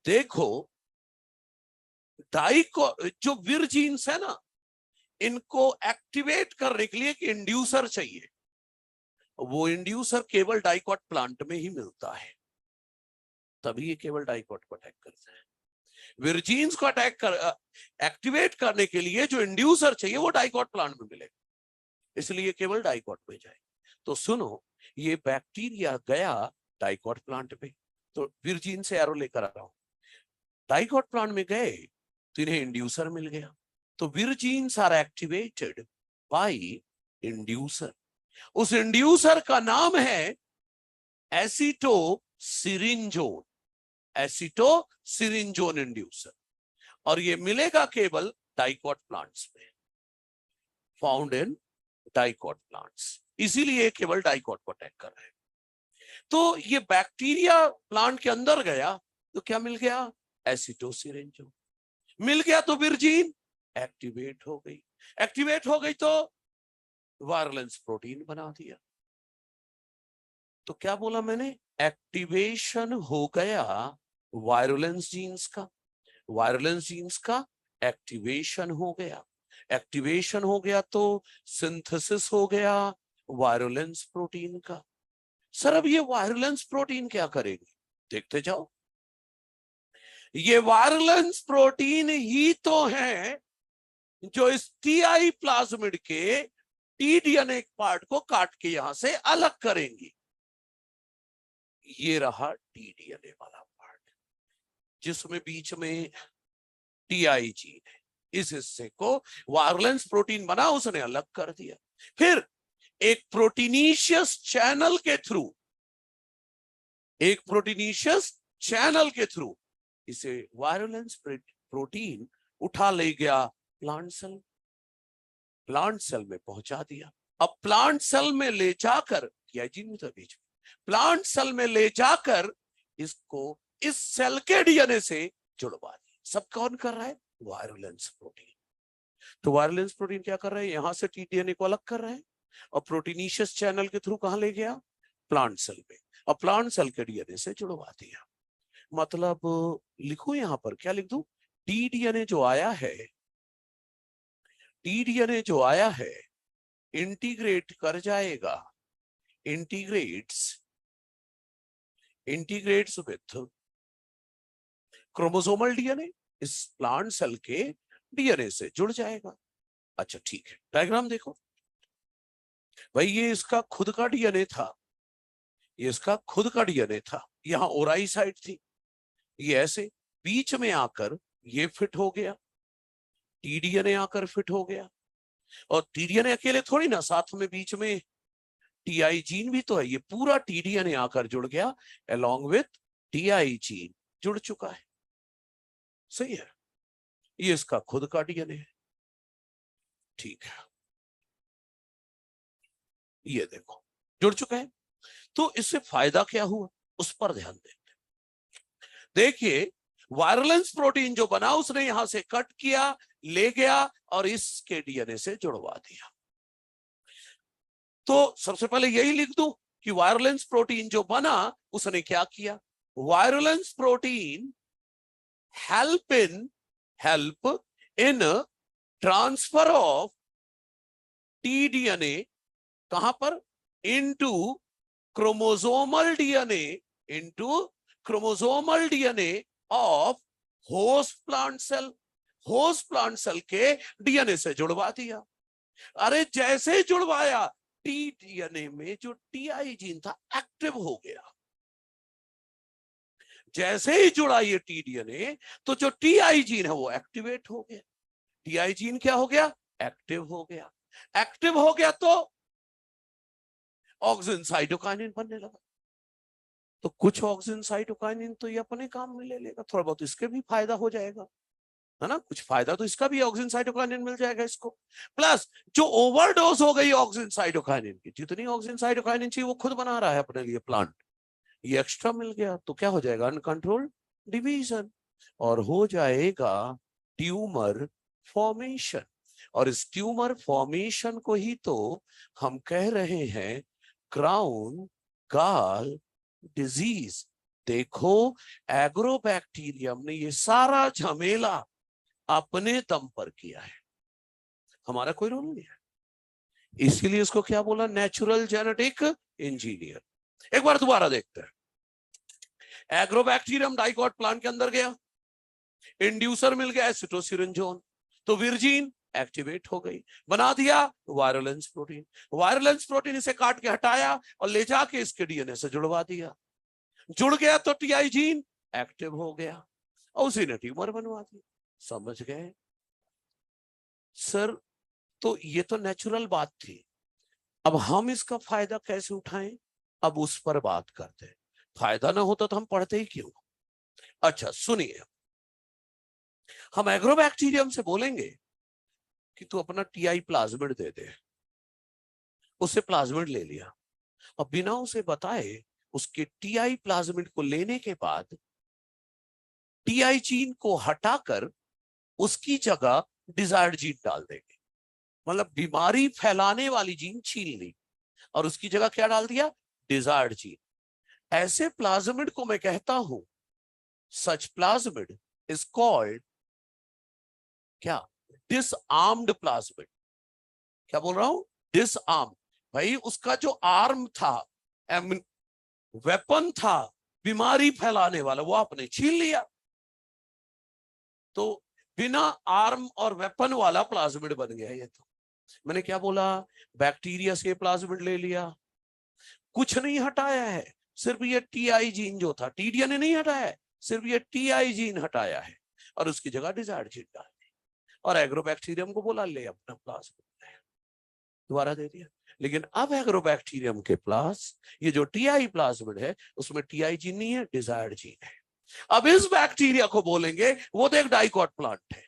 देखो जो विर जीन्स है ना, इनको एक्टिवेट करने के लिए एक इंड्यूसर चाहिए। वो इंड्यूसर केवल डाइकॉट प्लांट में ही मिलता है, तभी ये केवल डाइकॉट को अटैक करता है। विरजीन्स को एक्टिवेट करने के लिए जो इंड्यूसर चाहिए वो डाइकॉट प्लांट में मिलेगा, इसलिए केवल डाइकॉट में जाए। तो सुनो, ये बैक्टीरिया गया डाइकॉट प्लांट पे, तो विरजीन से एरो लेकर आ रहा हूं, डाइकॉट प्लांट में गए तो इन्हें इंड्यूसर मिल गया। तो विरजीन्स आर एक्टिवेटेड बाय इंड्यूसर। उस इंड्यूसर का नाम है एसिटोसिरिंजोन, एसिटोसिरिंजोन इंड्यूसर, और ये मिलेगा केवल डाइकॉट प्लांट्स में, फाउंड इन डाइकॉट प्लांट्स, इसीलिए केवल डाइकॉट को अटैक कर रहे हैं। तो ये बैक्टीरिया प्लांट के अंदर गया तो क्या मिल गया? एसिटोसिरिंजोन मिल गया, तो विरजीन एक्टिवेट हो गई। एक्टिवेट हो गई तो वायरलेंस प्रोटीन बना दिया। तो क्या बोला मैंने, एक्टिवेशन हो गया वायरलेंस जीन्स का, वायरलेंस जीन्स का एक्टिवेशन हो गया, एक्टिवेशन हो गया तो सिंथेसिस हो गया वायरलेंस प्रोटीन का। सर अब ये वायरलेंस प्रोटीन क्या करेगी, देखते जाओ। ये वायरलेंस प्रोटीन ही तो है जो इस टीआई प्लाज्मिड के टीडीएनए पार्ट को काट के यहां से अलग करेंगी। ये रहा टीडीएनए वाला पार्ट जिसमें बीच में टीआई जीन है, इस हिस्से को वायरलेंस प्रोटीन बना, उसने अलग कर दिया। फिर एक प्रोटीनीशियस चैनल के थ्रू, एक प्रोटीनीशियस चैनल के थ्रू इसे वायरलेंस प्रोटीन उठा ले गया प्लांट सेल, प्लांट सेल में पहुंचा दिया। अब प्लांट सेल में ले जाकर, टीआई जीन था बीच में, प्लांट सेल में ले जाकर इसको इस सेल के डीएनए से जुड़वा दिया। सब कौन कर रहा है, वायरलेंस प्रोटीन। तो वायरलेंस प्रोटीन क्या कर रहा है, यहां से टीडीएनए को अलग कर रहा है और प्रोटीनीशियस चैनल के थ्रू कहां ले गया, प्लांट सेल में, और प्लांट सेल के डीएनए से जुड़वा दिया। मतलब लिखूं यहां पर, क्या लिख दूं, टीडीएनए जो आया है, टीडीएनए जो आया है इंटीग्रेट कर जाएगा, इंटीग्रेट्स विथ क्रोमोसोमल डीएनए, इस प्लांट सेल के डीएनए से जुड़ जाएगा। अच्छा ठीक है, डायग्राम देखो भाई, ये इसका खुद का डीएनए था, ये इसका खुद का डीएनए था, यहां ओराई साइट थी, ये ऐसे बीच में आकर ये फिट हो गया, टीडीएनए आकर फिट हो गया। और टीडीएनए अकेले थोड़ी ना, साथ में बीच में टीआई जीन भी तो है, ये पूरा टीडीएनए आकर जुड़ गया, अलोंग विथ टीआई जीन जुड़ चुका है। सही है, ये इसका खुद का डीएनए है। ठीक है, ये देखो जुड़ चुका है। तो इससे फायदा क्या हुआ, उस पर ध्यान देते। देखिए वायरलेंस प्रोटीन जो बना उसने यहां से कट किया, ले गया और इसके डीएनए से जुड़वा दिया। तो सबसे पहले यही लिख दूं कि वायरलेंस प्रोटीन जो बना उसने क्या किया, virulence protein help in transfer of TDNA, कहां पर, into chromosomal DNA, into chromosomal DNA of host plant cell, host plant cell के डीएनए से जुड़वा दिया। अरे जैसे जुड़वाया, टीडीएनए में जो टीआई जीन था एक्टिव हो गया। जैसे ही जुड़ा ये टीडीएनए तो जो टीआई जीन है वो एक्टिवेट हो गया। टीआई जीन क्या हो गया, एक्टिव हो गया। एक्टिव हो गया तो ऑक्सिन साइटोकाइनिन बनने लगा। तो कुछ ऑक्सिन साइटोकाइनिन तो ये अपने काम में ले लेगा, थोड़ा बहुत इसके भी फायदा हो जाएगा, है ना, कुछ फायदा तो इसका भी, ऑक्सिन साइटोकाइनिन मिल जाएगा इसको। प्लस जो ओवरडोज हो गई ऑक्सिन साइटोकाइनिन की, जितनी ऑक्सिन साइटोकाइनिन चाहिए वो खुद बना रहा है अपने लिए प्लांट, ये एक्स्ट्रा मिल गया तो क्या हो जाएगा, अनकंट्रोल्ड डिवीजन, और हो जाएगा ट्यूमर फॉर्मेशन। और इस ट्यूमर फॉर्मेशन को ही तो हम कह रहे हैं क्राउन गाल डिजीज। देखो एग्रोबैक्टीरियम ने ये सारा झमेला अपने दम पर किया है, हमारा कोई रोल नहीं है। इसीलिए इसको क्या बोला, नेचुरल जेनेटिक इंजीनियर। एक बार दोबारा देखते हैं। एग्रोबैक्टीरियम डाइकॉट प्लांट के अंदर गया, इंड्यूसर मिल गया सिटोसिरिंजोन, तो विरजीन एक्टिवेट हो गई, बना दिया वायरलेंस प्रोटीन। वायरलेंस प्रोटीन इसे काट के हटाया और ले जाके इसके डीएनए से जुड़वा दिया। जुड़ गया तो टीआई जीन एक्टिव हो गया और उसी ने ट्यूमर बनवा दिया। समझ गए सर? तो ये तो नेचुरल बात थी। अब हम इसका फायदा कैसे उठाएं, अब उस पर बात करते हैं। फायदा ना होता तो हम पढ़ते ही क्यों। अच्छा सुनिए, हम एग्रोबैक्टीरियम से बोलेंगे कि तू अपना टीआई प्लाज्मिड दे दे, उससे प्लाज्मिड ले लिया, और बिना उसे बताए उसके टीआई प्लाज्मिड को लेने के बाद टीआई जीन को हटाकर उसकी जगह डिजायर्ड जीन डाल देंगे। मतलब बीमारी फैलाने वाली जीन छीन ली और उसकी जगह क्या डाल दिया, डिजायर्ड जीन। ऐसे प्लाज्मिड को मैं कहता हूं, सच प्लाज्मिड इज कॉल्ड क्या, डिसआर्म्ड प्लाज्मिड। क्या बोल रहा हूं, डिसआर्म। भाई उसका जो आर्म था, वेपन था बीमारी फैलाने वाला, वो आपने छीन लिया। तो बिना आर्म और वेपन वाला प्लाज्मिड बन गया ये। तो मैंने क्या बोला, बैक्टीरिया से प्लाज्मिड ले लिया, कुछ नहीं हटाया है, सिर्फ ये टीआई जीन जो था, टीडीएनए नहीं हटाया है, सिर्फ ये टीआई जीन हटाया है और उसकी जगह डिजायर्ड जीन डाल दी और एग्रोबैक्टीरियम को बोला ले अपना प्लाज्मिड, दोबारा दे दिया। लेकिन अब एग्रोबैक्टीरियम के पास ये जो टीआई प्लाज्मिड है उसमें टीआई जीन नहीं है, डिजायर्ड जीन है। अब इस बैक्टीरिया को बोलेंगे वो देख डाइकॉट प्लांट है,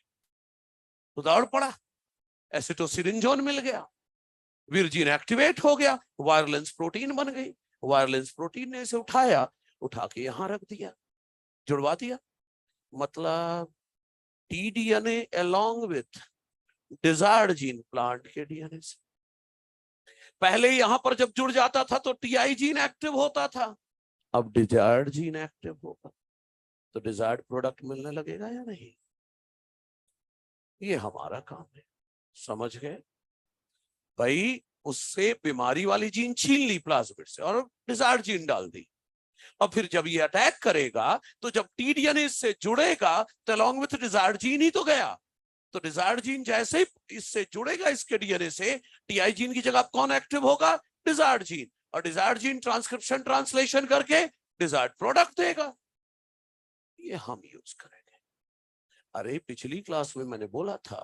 तो दौड़ पड़ा, एसिटोसिरिंजोन मिल गया, विरजिन एक्टिवेट हो गया, वायरलेंस प्रोटीन बन गई। वायरलेंस प्रोटीन ने इसे उठाया, उठा के यहां रख दिया, जुड़वा दिया। मतलब T-DNA along with desired gene plant के डीएनए से। पहले यहां पर जब जुड़ जाता था तो टीआई जीन एक्टिव होता था, अब डिजायर्ड जीन एक्टिव होगा तो डिजायर्ड प्रोडक्ट मिलने लगेगा या नहीं। ये हमारा काम है, समझ गए भाई। उससे बीमारी वाली जीन छीन ली प्लाज्मिड से और डिजायर्ड जीन डाल दी। और फिर जब ये अटैक करेगा तो जब टीडीएनए इससे जुड़ेगा तो अलोंग विथ डिजायर्ड जीन ही तो गया। तो डिजायर्ड जीन जैसे ही इससे जुड़ेगा इसके डीएनए से, टीआई जीन की जगह कौन एक्टिव होगा, डिजायर्ड जीन। और डिजायर्ड जीन ट्रांसक्रिप्शन ट्रांसलेशन करके डिजायर्ड प्रोडक्ट देगा, ये हम यूज करेंगे। अरे पिछली क्लास में मैंने बोला था,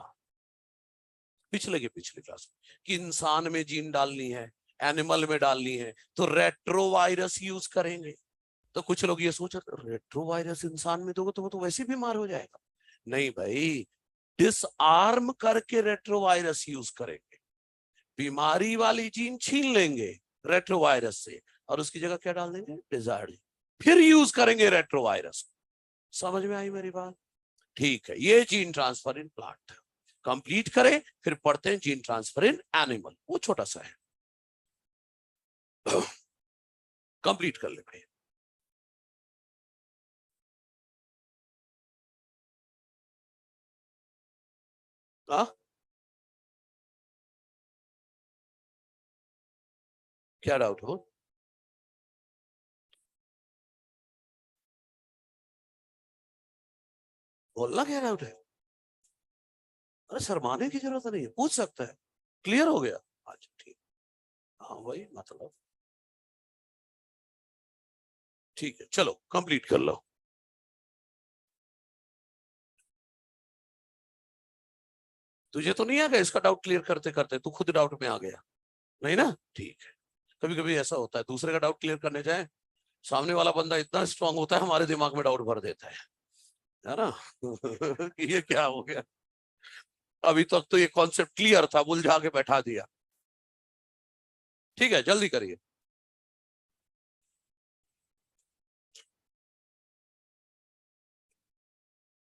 पिछले क्लास में, कि इंसान में जीन डालनी है, एनिमल में डालनी है तो रेट्रोवायरस यूज करेंगे। तो कुछ लोग ये सोच रहे रेट्रोवायरस इंसान में दोगे तो वो तो वैसे बीमार हो जाएगा। नहीं भाई, डिसआर्म करके रेट्रोवायरस यूज करेंगे, बीमारी वाली जीन छीन लेंगे रेट्रोवायरस से और उसकी जगह क्या डाल देंगे, डिजायर्ड, फिर यूज करेंगे रेट्रोवायरस। समझ में आई मेरी बात? ठीक है, ये gene transfer in plant complete करें, फिर पढ़ते हैं जीन ट्रांसफर इन एनिमल, वो छोटा सा है, कंप्लीट कर ले भाई। हाँ, क्या डाउट हो? बोलना क्या डाउट है? अरे शर्माने की जरूरत नहीं है, पूछ सकता है। क्लियर हो गया? अच्छा ठीक। हाँ वही मतलब, ठीक है चलो कंप्लीट कर लो। तुझे तो नहीं आ गया इसका डाउट क्लियर करते करते, तू खुद डाउट में आ गया, नहीं ना? ठीक है। कभी कभी ऐसा होता है, दूसरे का डाउट क्लियर करने जाए, सामने वाला बंदा इतना स्ट्रांग होता है हमारे दिमाग में डाउट भर देता है ना? कि ये क्या हो गया, अभी तक तो ये कॉन्सेप्ट क्लियर था, बुलझा के बैठा दिया। ठीक है जल्दी करिए।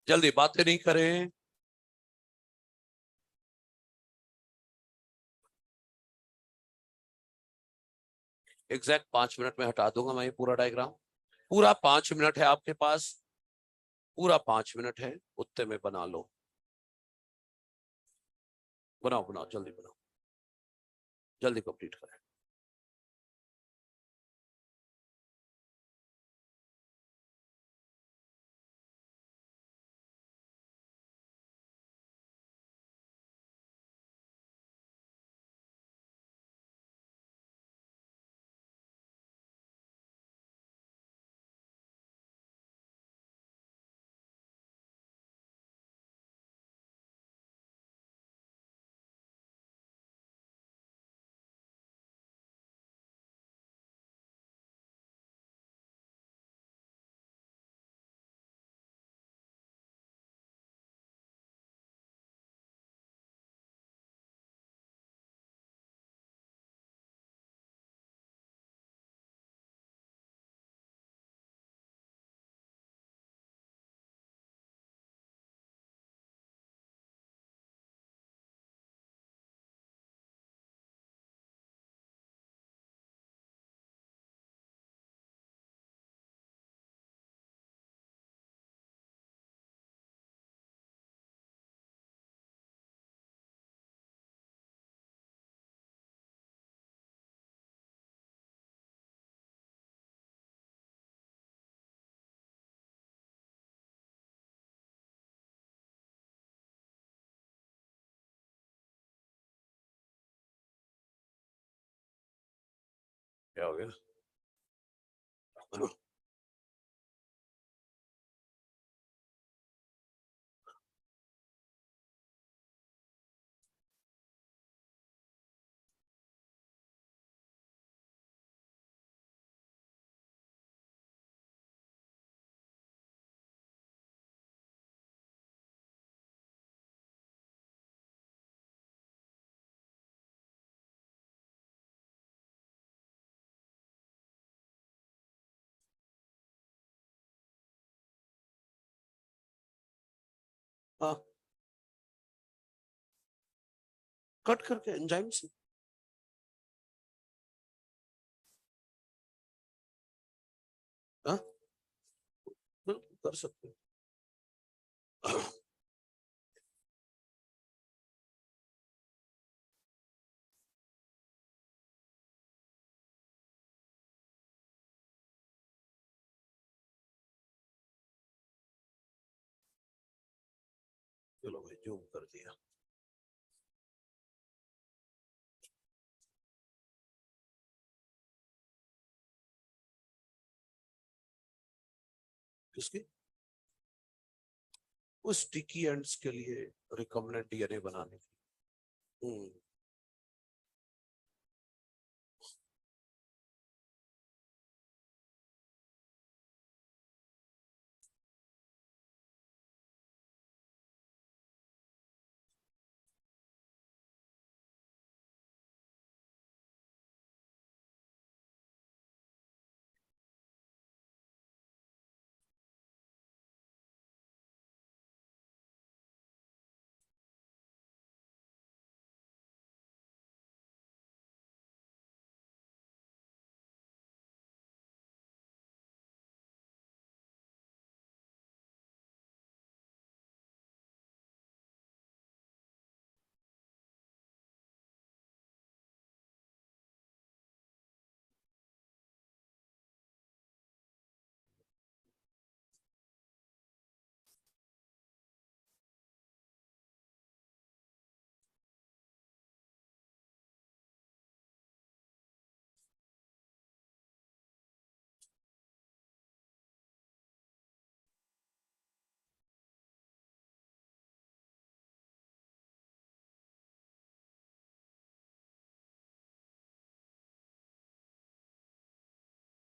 जल्दी बातें नहीं करें। एग्जैक्ट 5 मिनट में हटा दूंगा मैं ये पूरा डायग्राम। पूरा 5 मिनट है आपके पास, पूरा 5 मिनट है, उतने में बना लो। बनाओ बनाओ जल्दी बनाओ, जल्दी कंप्लीट करें। क्या हो गया? हाँ, कट करके एंजाइम से। हाँ, बिल्कुल कर सकते हैं। चलो भाई, जूम कर दिया। किसकी? उस स्टिकी एंड्स के लिए, रिकम्बिनेंट डीएनए बनाने के लिए।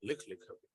लिख लिख अभी।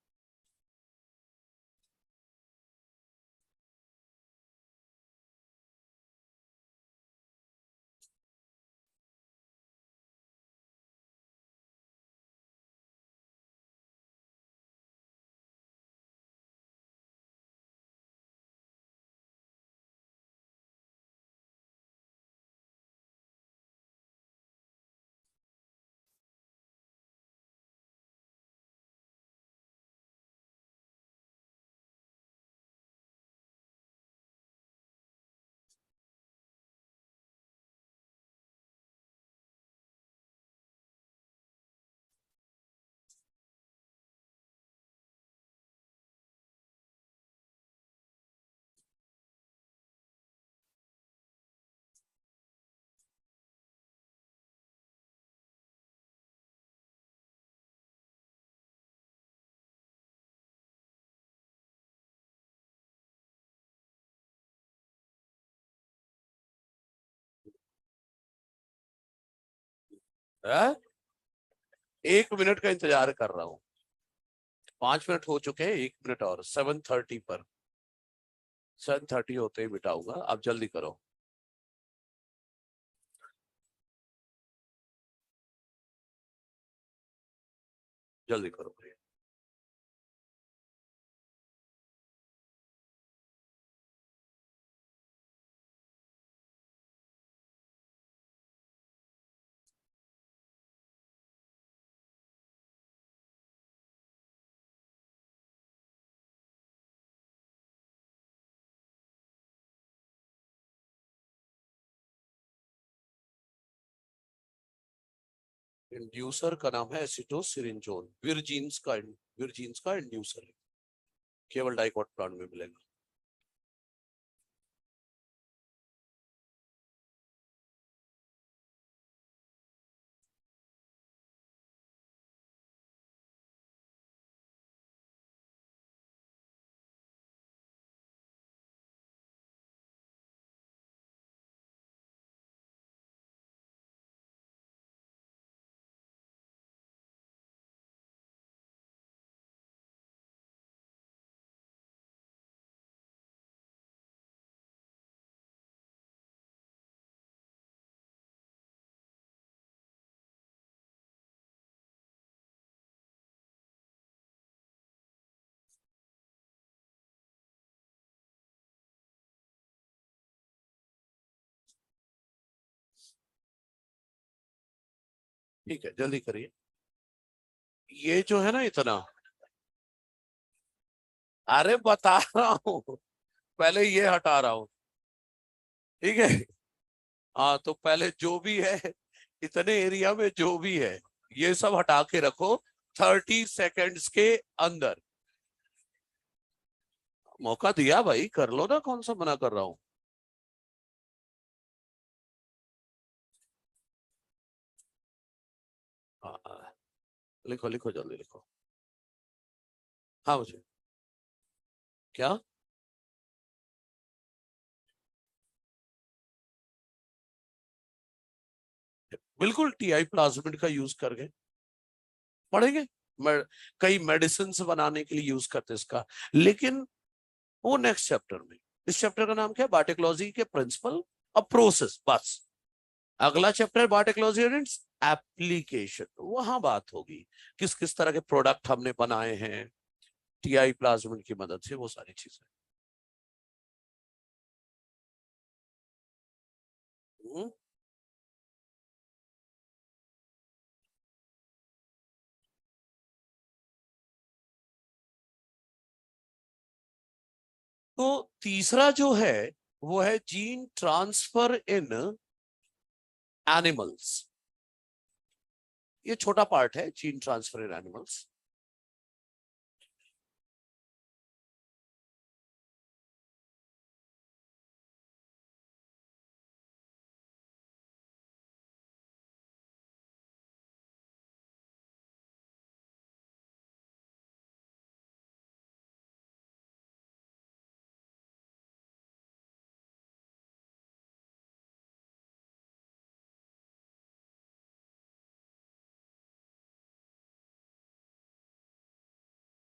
है? 1 मिनट का इंतजार कर रहा हूँ। 5 मिनट हो चुके हैं, 1 मिनट और। 7:30 पर, 7:30 होते ही बिठाऊंगा, आप जल्दी करो। जल्दी करो भैया। इंड्यूसर का नाम है एसिटोसिरिंजोन। विरजीन्स का इंड्यूसर है। केवल डाइकोट प्लांट में मिलेगा। ठीक है, जल्दी करिए। ये जो है ना इतना, अरे बता रहा हूं, पहले ये हटा रहा हूं, ठीक है। हाँ, तो पहले जो भी है, इतने एरिया में जो भी है, ये सब हटा के रखो 30 सेकेंड्स के अंदर। मौका दिया भाई, कर लो ना, कौन सा मना कर रहा हूं। हाँ, लिखो लिखो, जल्दी लिखो। हाँ मुझे क्या, बिल्कुल टीआई प्लाज्मिड का यूज करके पढ़ेंगे। मैं कई मेडिसिन बनाने के लिए यूज करते इसका, लेकिन वो नेक्स्ट चैप्टर में। इस चैप्टर का नाम क्या है, बायोटेक्नोलॉजी के प्रिंसिपल और प्रोसेस, बस। अगला chapter biotechnology and its application, वहां बात होगी किस किस तरह के प्रोडक्ट हमने बनाए हैं टीआई प्लाज्मिड की मदद से, वो सारी चीजें। हम्म। तो तीसरा जो है वो है जीन ट्रांसफर इन एनिमल्स। ये छोटा पार्ट है, जीन ट्रांसफर इन एनिमल्स।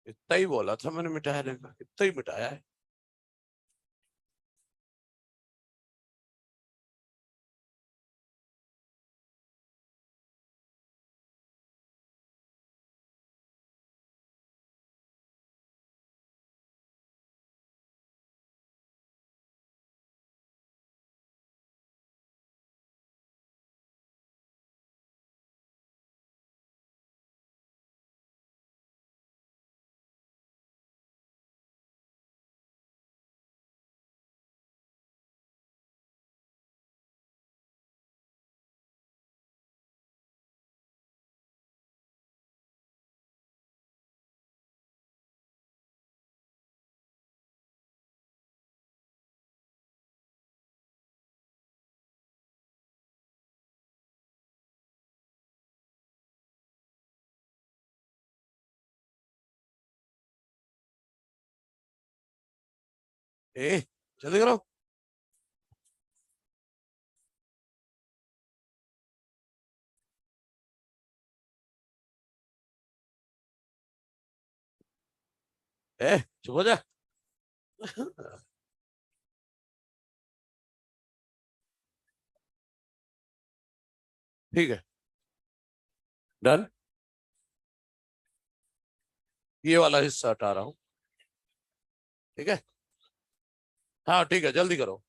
इतना ही बोला था मैंने मिटाने का, इतना ही मिटाया है। ए, जल्दी करो। चुप हो जा। ठीक है, डन। ये वाला हिस्सा हटा रहा हूं, ठीक है। हाँ ठीक है, जल्दी करो।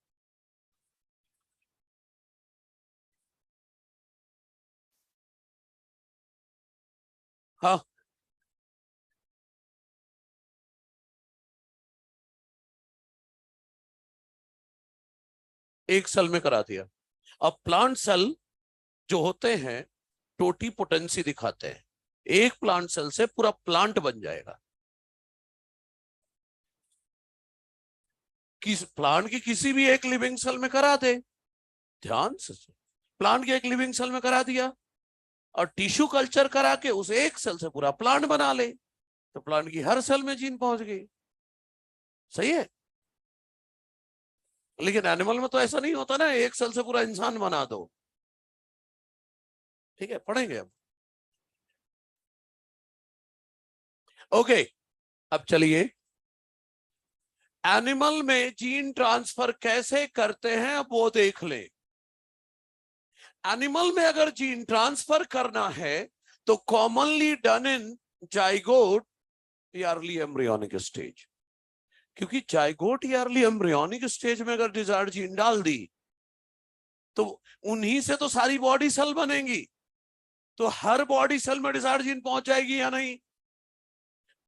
हाँ, एक सेल में करा दिया। अब प्लांट सेल जो होते हैं टोटी पोटेंसी दिखाते हैं, एक प्लांट सेल से पूरा प्लांट बन जाएगा। किस प्लांट की किसी भी एक लिविंग सेल में करा दे, ध्यान से। प्लांट के एक लिविंग सेल में करा दिया और टिश्यू कल्चर करा के उस एक सेल से पूरा प्लांट बना ले, तो प्लांट की हर सेल में जीन पहुंच गई। सही है। लेकिन एनिमल में तो ऐसा नहीं होता ना, एक सेल से पूरा इंसान बना दो। ठीक है, पढ़ेंगे अब। ओके, अब चलिए, एनिमल में जीन ट्रांसफर कैसे करते हैं अब वो देख ले। एनिमल में अगर जीन ट्रांसफर करना है तो कॉमनली डन इन जाइगोट या अर्ली एम्ब्रियोनिक स्टेज, क्योंकि जाइगोट या अर्ली एम्ब्रियोनिक स्टेज में अगर डिजायर्ड जीन डाल दी तो उन्हीं से तो सारी बॉडी सेल बनेंगी। तो हर बॉडी सेल में डिजायर्ड जीन पहुंच जाएगी या नहीं?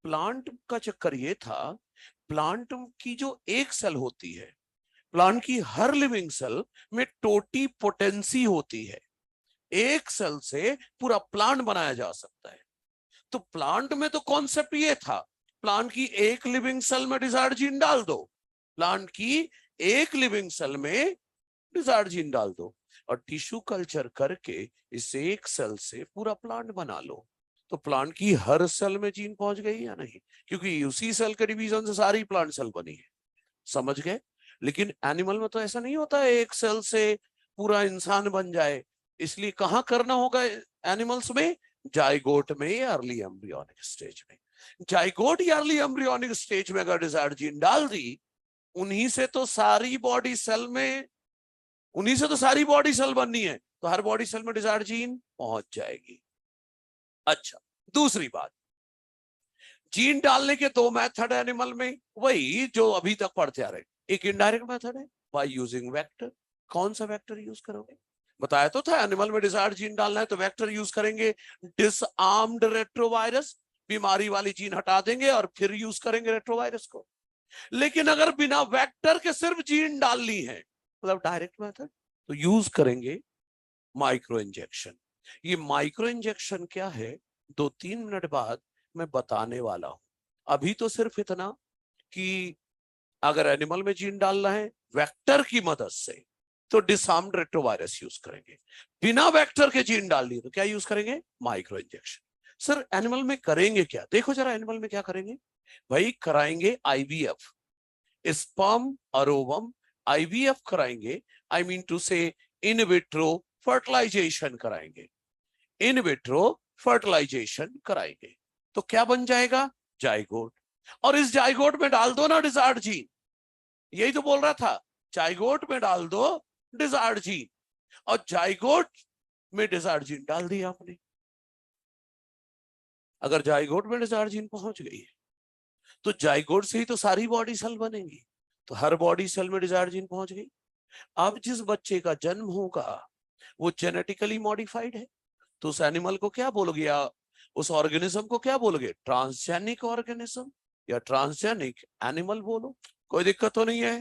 प्लांट का चक्कर ये था, प्लांट की जो एक सेल होती है, प्लांट की हर लिविंग सेल में टोटी पोटेंसी होती है। एक सेल से पूरा प्लांट बनाया जा सकता है। तो प्लांट में तो कॉन्सेप्ट ये था, प्लांट की एक लिविंग सेल में डिजायर्ड जीन डाल दो, प्लांट की एक लिविंग सेल में डिजायर्ड जीन डाल दो, और टिश्यू कल्चर करके इस एक सेल से पूरा प्लांट बना लो। तो प्लांट की हर सेल में जीन पहुंच गई या नहीं? क्योंकि उसी सेल के डिवीजन से सारी प्लांट सेल बनी है। समझ गए? लेकिन एनिमल में तो ऐसा नहीं होता है एक सेल से पूरा इंसान बन जाए। इसलिए कहां करना होगा एनिमल्स में? जाइगोट में या अर्ली एम्ब्रियोनिक स्टेज में। जाइगोट या अर्ली एम्ब्रियोनिक स्टेज में अगर डिजायर्ड जीन डाल दी, उन्हीं से तो सारी बॉडी सेल में, उन्हीं से तो सारी बॉडी सेल बननी है, तो हर बॉडी सेल में डिजायर्ड जीन पहुंच जाएगी। अच्छा, दूसरी बात, जीन डालने के दो मेथड एनिमल में, वही जो अभी तक पढ़ते आ रहे। एक इनडायरेक्ट मेथड है बाय यूजिंग वेक्टर। कौन सा वेक्टर यूज करोगे? बताया तो था, एनिमल में डिजायर्ड जीन डालना है तो वेक्टर यूज करेंगे। डिसआर्म्ड रेट्रोवायरस, बीमारी वाली जीन हटा देंगे और फिर यूज करेंगे रेट्रोवायरस को। लेकिन अगर बिना वेक्टर के सिर्फ जीन डालनी है, मतलब डायरेक्ट मेथड, तो यूज करेंगे माइक्रो इंजेक्शन। ये माइक्रो इंजेक्शन क्या है, 2-3 मिनट बाद मैं बताने वाला हूं। अभी तो सिर्फ इतना कि अगर एनिमल में जीन डालना है वेक्टर की मदद से, तो डिसआर्म्ड रेट्रोवायरस यूज करेंगे। बिना वेक्टर के जीन डालनी है तो क्या यूज करेंगे? Micro injection. सर एनिमल में करेंगे क्या? देखो जरा एनिमल में क्या करेंगे भाई। कराएंगे आईवीएफ, स्पर्म और ओवम आईवीएफ कराएंगे। आई मीन टू से इन विट्रो फर्टिलाइजेशन कराएंगे, इन विट्रो फर्टिलाइजेशन कराएंगे। तो क्या बन जाएगा? जाइगोट। और इस जाइगोट में डाल दो ना डिजायर्ड जीन। यही तो बोल रहा था, जाइगोट में डाल दो डिजायर्ड जीन, और जाइगोट में डिजायर्ड जीन डाल दिया आपने। अगर जाइगोट में डिजायर्ड जीन पहुंच गई है, तो जाइगोट से ही तो सारी बॉडी सेल बनेंगी, तो हर बॉडी सेल में डिजायर्ड जीन पहुंच गई। अब जिस बच्चे का जन्म होगा वो जेनेटिकली मॉडिफाइड है, तो उस एनिमल को क्या बोलोगे, या उस ऑर्गेनिज्म को क्या बोलोगे? ट्रांसजेनिक ऑर्गेनिज्म या ट्रांसजेनिक एनिमल बोलो। कोई दिक्कत तो नहीं है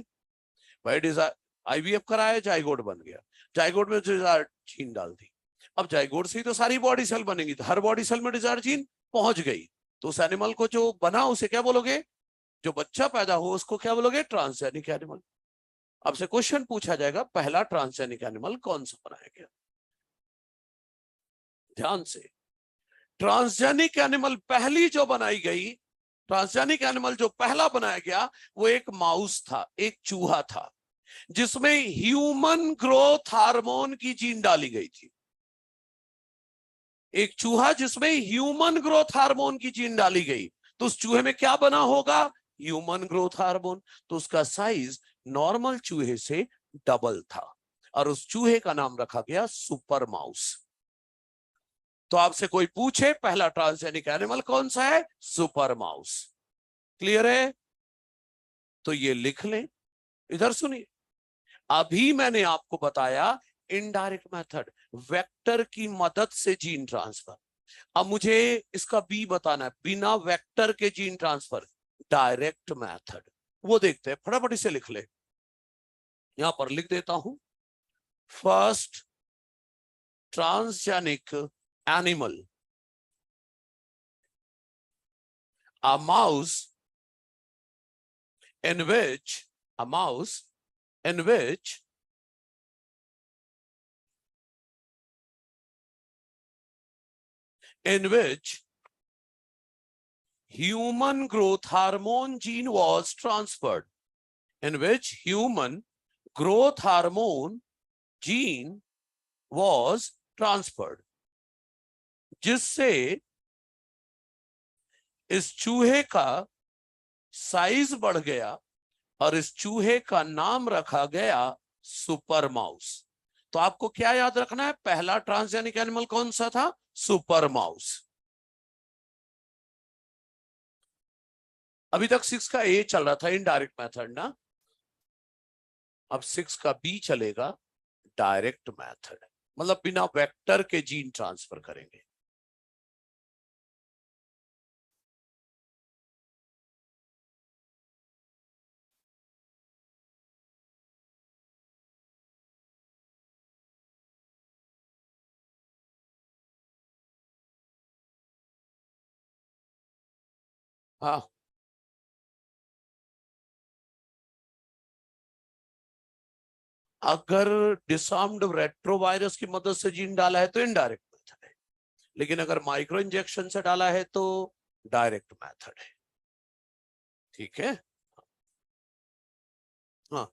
भाई। डिजायर आईवीएफ कराया, जाइगोट बन गया, जाइगोट में डिजायर्ड जीन डाल दी। अब जाइगोट से ही तो सारी बॉडी सेल बनेगी, तो हर बॉडी सेल में डिजायर्ड जीन पहुंच गई, तो उस एनिमल को जो बना उसे क्या बोलोगे? जो बच्चा पैदा हो उसको क्या बोलोगे? Transgenic animal. अब से क्वेश्चन पूछा जाएगा, पहला ट्रांसजेनिक एनिमल कौन सा बनाया गया? ध्यान से, ट्रांसजेनिक एनिमल पहली जो बनाई गई, ट्रांसजेनिक एनिमल जो पहला बनाया गया, वो एक माउस था, एक चूहा था, जिसमें ह्यूमन ग्रोथ हार्मोन की जीन डाली गई थी। एक चूहा जिसमें ह्यूमन ग्रोथ हार्मोन की जीन डाली गई, तो उस चूहे में क्या बना होगा? Human growth hormone. तो उसका साइज नॉर्मल चूहे से डबल था, और उस चूहे का नाम रखा गया सुपर माउस। तो आपसे कोई पूछे पहला ट्रांसजेनिक एनिमल कौन सा है? Super mouse. क्लियर है? तो ये लिख लें। इधर सुनिए, अभी मैंने आपको बताया इनडायरेक्ट मेथड, वेक्टर की मदद से जीन ट्रांसफर। अब मुझे इसका बी बताना है, बिना वेक्टर के जीन ट्रांसफर, डायरेक्ट मेथड। वो देखते हैं, फटाफट इसे लिख ले। यहां पर लिख देता हूं, first transgenic animal, a mouse in which human growth hormone gene was transferred, in which human growth hormone gene was transferred, जिससे इस चूहे का साइज बढ़ गया और इस चूहे का नाम रखा गया सुपर माउस। तो आपको क्या याद रखना है? पहला ट्रांसजेनिक एनिमल कौन सा था? Super mouse. अभी तक 6 का ए चल रहा था, इनडायरेक्ट मेथड ना। अब 6 का बी चलेगा, डायरेक्ट मेथड। मतलब बिना वेक्टर के जीन ट्रांसफर करेंगे। हाँ, अगर डिसआर्म्ड रेट्रोवायरस की मदद से जीन डाला है तो इनडायरेक्ट मेथड है, लेकिन अगर माइक्रो इंजेक्शन से डाला है तो डायरेक्ट मेथड है। ठीक है। हाँ,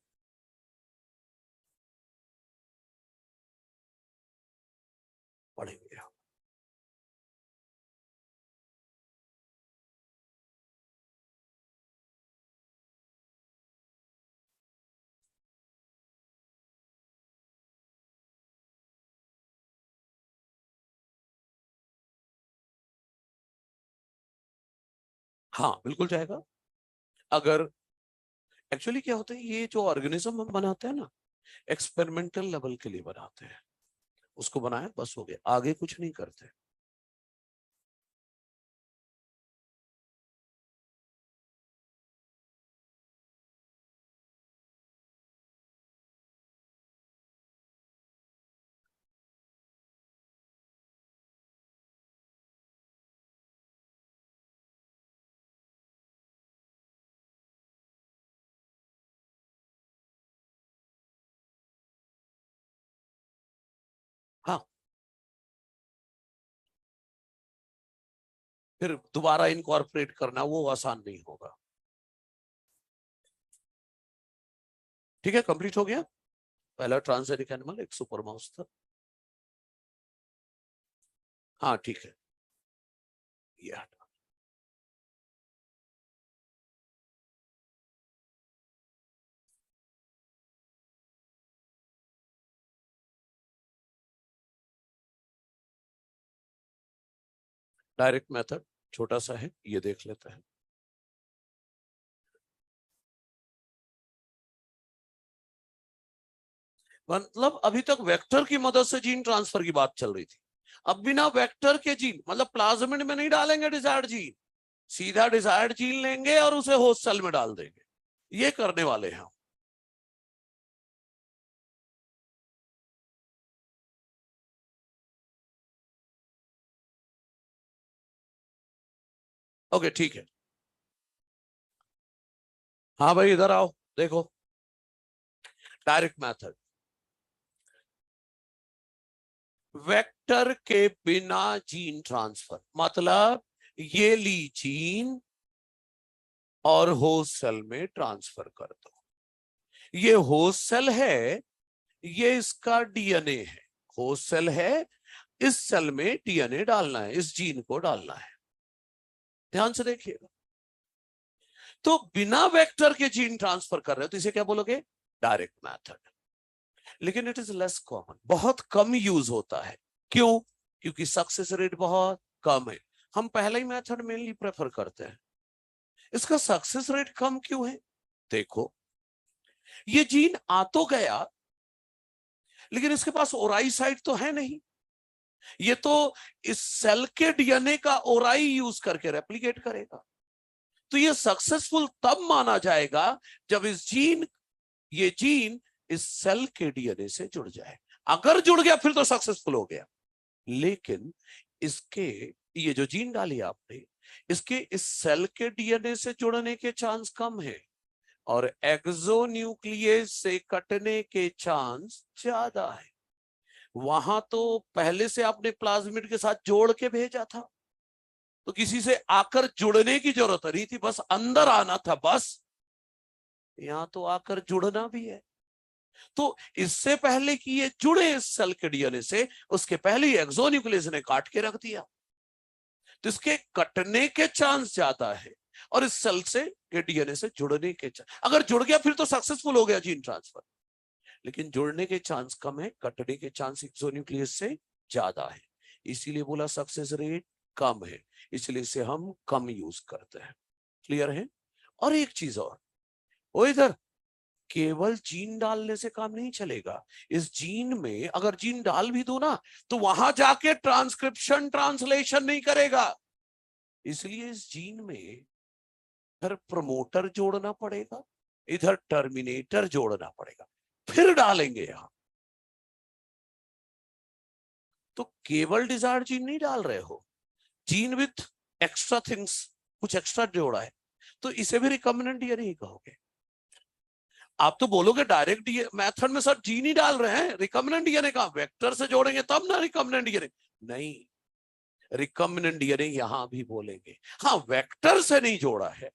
पढ़ेंगे। हाँ, बिल्कुल जाएगा। अगर एक्चुअली क्या होता है, ये जो ऑर्गेनिज्म हम बनाते हैं ना, एक्सपेरिमेंटल लेवल के लिए बनाते हैं। उसको बनाया बस हो गया, आगे कुछ नहीं करते। हाँ, फिर दोबारा इनकॉर्पोरेट करना वो आसान नहीं होगा। ठीक है, कंप्लीट हो गया। पहला ट्रांसजेनिक एनिमल, एक सुपर माउस था। हाँ, ठीक है। ये डायरेक्ट मेथड छोटा सा है, ये देख लेते हैं। मतलब अभी तक वेक्टर की मदद से जीन ट्रांसफर की बात चल रही थी। अब बिना वेक्टर के जीन, मतलब प्लाज्मिड में नहीं डालेंगे डिजायर्ड जीन, सीधा डिजायर्ड जीन लेंगे और उसे होस्ट सेल में डाल देंगे। ये करने वाले हैं हम। ओके, ठीक है। हाँ भाई, इधर आओ, देखो। डायरेक्ट मेथड, वेक्टर के बिना जीन ट्रांसफर, मतलब ये ली जीन और होस्ट सेल में ट्रांसफर कर दो। ये होस्ट सेल है, ये इसका डीएनए है। होस्ट सेल है, इस सेल में डीएनए डालना है, इस जीन को डालना है। ध्यान से देखिएगा। तो बिना वेक्टर के जीन ट्रांसफर कर रहे हो तो इसे क्या बोलोगे? Direct method. लेकिन इट इज लेस कॉमन, बहुत कम यूज होता है। क्यों? क्योंकि सक्सेस रेट बहुत कम है। हम पहला ही मेथड मेनली प्रेफर करते हैं। इसका सक्सेस रेट कम क्यों है? देखो, ये जीन आ तो गया, लेकिन इसके पास ओराई साइट तो है नहीं। ये तो इस सेल के डीएनए का ओराई यूज करके रेप्लिकेट करेगा। तो ये सक्सेसफुल तब माना जाएगा जब ये जीन इस सेल के डीएनए से जुड़ जाए। अगर जुड़ गया फिर तो सक्सेसफुल हो गया। लेकिन इसके, ये जो जीन डाली आपने, इसके इस सेल के डीएनए से जुड़ने के चांस कम है और एक्सोन्यूक्लियस से कटने के चांस ज्यादा है। वहां तो पहले से आपने प्लाज्मिड के साथ जोड़ के भेजा था, तो किसी से आकर जुड़ने की जरूरत नहीं थी, बस अंदर आना था बस। यहां तो आकर जुड़ना भी है। तो इससे पहले कि ये जुड़े इस सेल के डीएनए से, उसके पहले ही एक्सोन्यूक्लियस ने काट के रख दिया। तो इसके कटने के चांस ज्यादा है और इस सेल से के डीएनए से जुड़ने के चांस, अगर जुड़ गया फिर तो सक्सेसफुल हो गया जीन ट्रांसफर। लेकिन जुड़ने के चांस कम है, कटने के चांस एक्सोन्यूक्लियस से ज्यादा है। इसीलिए बोला सक्सेस रेट कम है, इसलिए इसे हम कम यूज करते हैं। क्लियर है? और एक चीज और, ओ इधर, केवल जीन डालने से काम नहीं चलेगा। इस जीन में अगर जीन डाल भी दो ना, तो वहां जाके ट्रांसक्रिप्शन ट्रांसलेशन नहीं करेगा। इसलिए इस जीन में इधर प्रमोटर जोड़ना पड़ेगा, इधर टर्मिनेटर जोड़ना पड़ेगा, फिर डालेंगे यहां। तो केवल डिजायर्ड जीन नहीं डाल रहे हो, जीन विथ एक्स्ट्रा थिंग्स, कुछ एक्स्ट्रा जोड़ा है, तो इसे भी रिकम्बिनेंट डीएनए ही कहोगे। आप तो बोलोगे डायरेक्ट मेथड में सर जीन ही डाल रहे हैं, रिकम्बिनेंट डीएनए कहां, वेक्टर से जोड़ेंगे तब ना रिकम्बिनेंट डीएनए। नहीं, रिकम्बिनेंट डीएनए यहां भी बोलेंगे। हाँ, वेक्टर से नहीं जोड़ा है,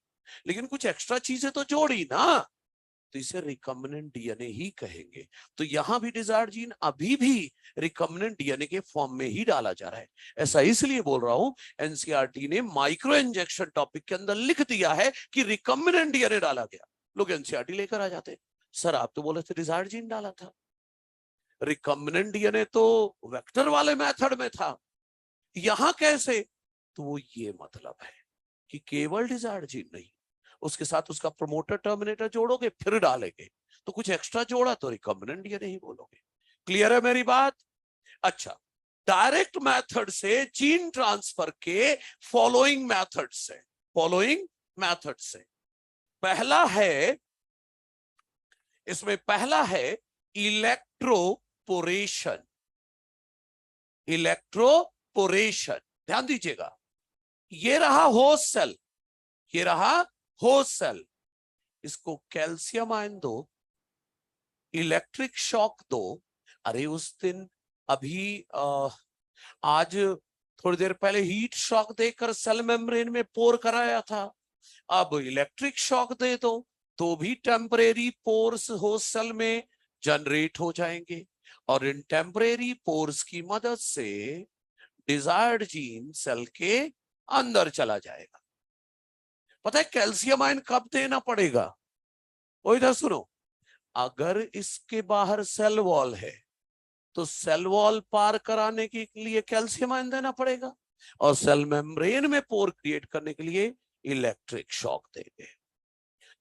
लेकिन कुछ एक्स्ट्रा चीजें तो जोड़ी ना, तो इसे रिकम्बिनेंट डीएनए ही कहेंगे। तो यहां भी डिजायर्ड जीन अभी भी रिकम्बिनेंट डीएनए के फॉर्म में ही डाला जा रहा है। ऐसा इसलिए बोल रहा हूं, एनसीईआरटी ने माइक्रो इंजेक्शन टॉपिक के अंदर लिख दिया है कि रिकम्बिनेंट डीएनए डाला गया। लोग एनसीईआरटी लेकर आ जाते, सर आप तो बोले थे डिजायर्ड जीन डाला था, रिकम्बिनेंट डीएनए तो वेक्टर वाले मेथड में था, यहां कैसे? तो वो ये मतलब है कि केवल डिजायर्ड जीन नहीं, उसके साथ उसका प्रमोटर टर्मिनेटर जोड़ोगे फिर डालेंगे, तो कुछ एक्स्ट्रा जोड़ा तो रिकम्बिनेंट डीएनए ही बोलोगे। क्लियर है मेरी बात? अच्छा, डायरेक्ट मेथड से जीन ट्रांसफर के फॉलोइंग मेथड से पहला है, इसमें पहला है इलेक्ट्रोपोरेशन। इलेक्ट्रोपोरेशन, ध्यान दीजिएगा, ये रहा होस्ट सेल, ये रहा होस्ट सेल, इसको कैल्शियम आयन दो, इलेक्ट्रिक शॉक दो। अरे उस दिन अभी आज थोड़ी देर पहले हीट शॉक देकर सेल मेम्ब्रेन में पोर कराया था, अब इलेक्ट्रिक शॉक दे दो तो भी टेम्परेरी पोर्स होस्ट सेल में जनरेट हो जाएंगे, और इन टेम्परेरी पोर्स की मदद से डिजायर्ड जीन सेल के अंदर चला जाएगा। पता है कैल्शियम आयन कब देना पड़ेगा? वो इधर सुनो, अगर इसके बाहर सेल वॉल है तो सेल वॉल पार कराने के लिए कैल्शियम आयन देना पड़ेगा, और सेल मेम्ब्रेन में पोर क्रिएट करने के लिए इलेक्ट्रिक शॉक देंगे।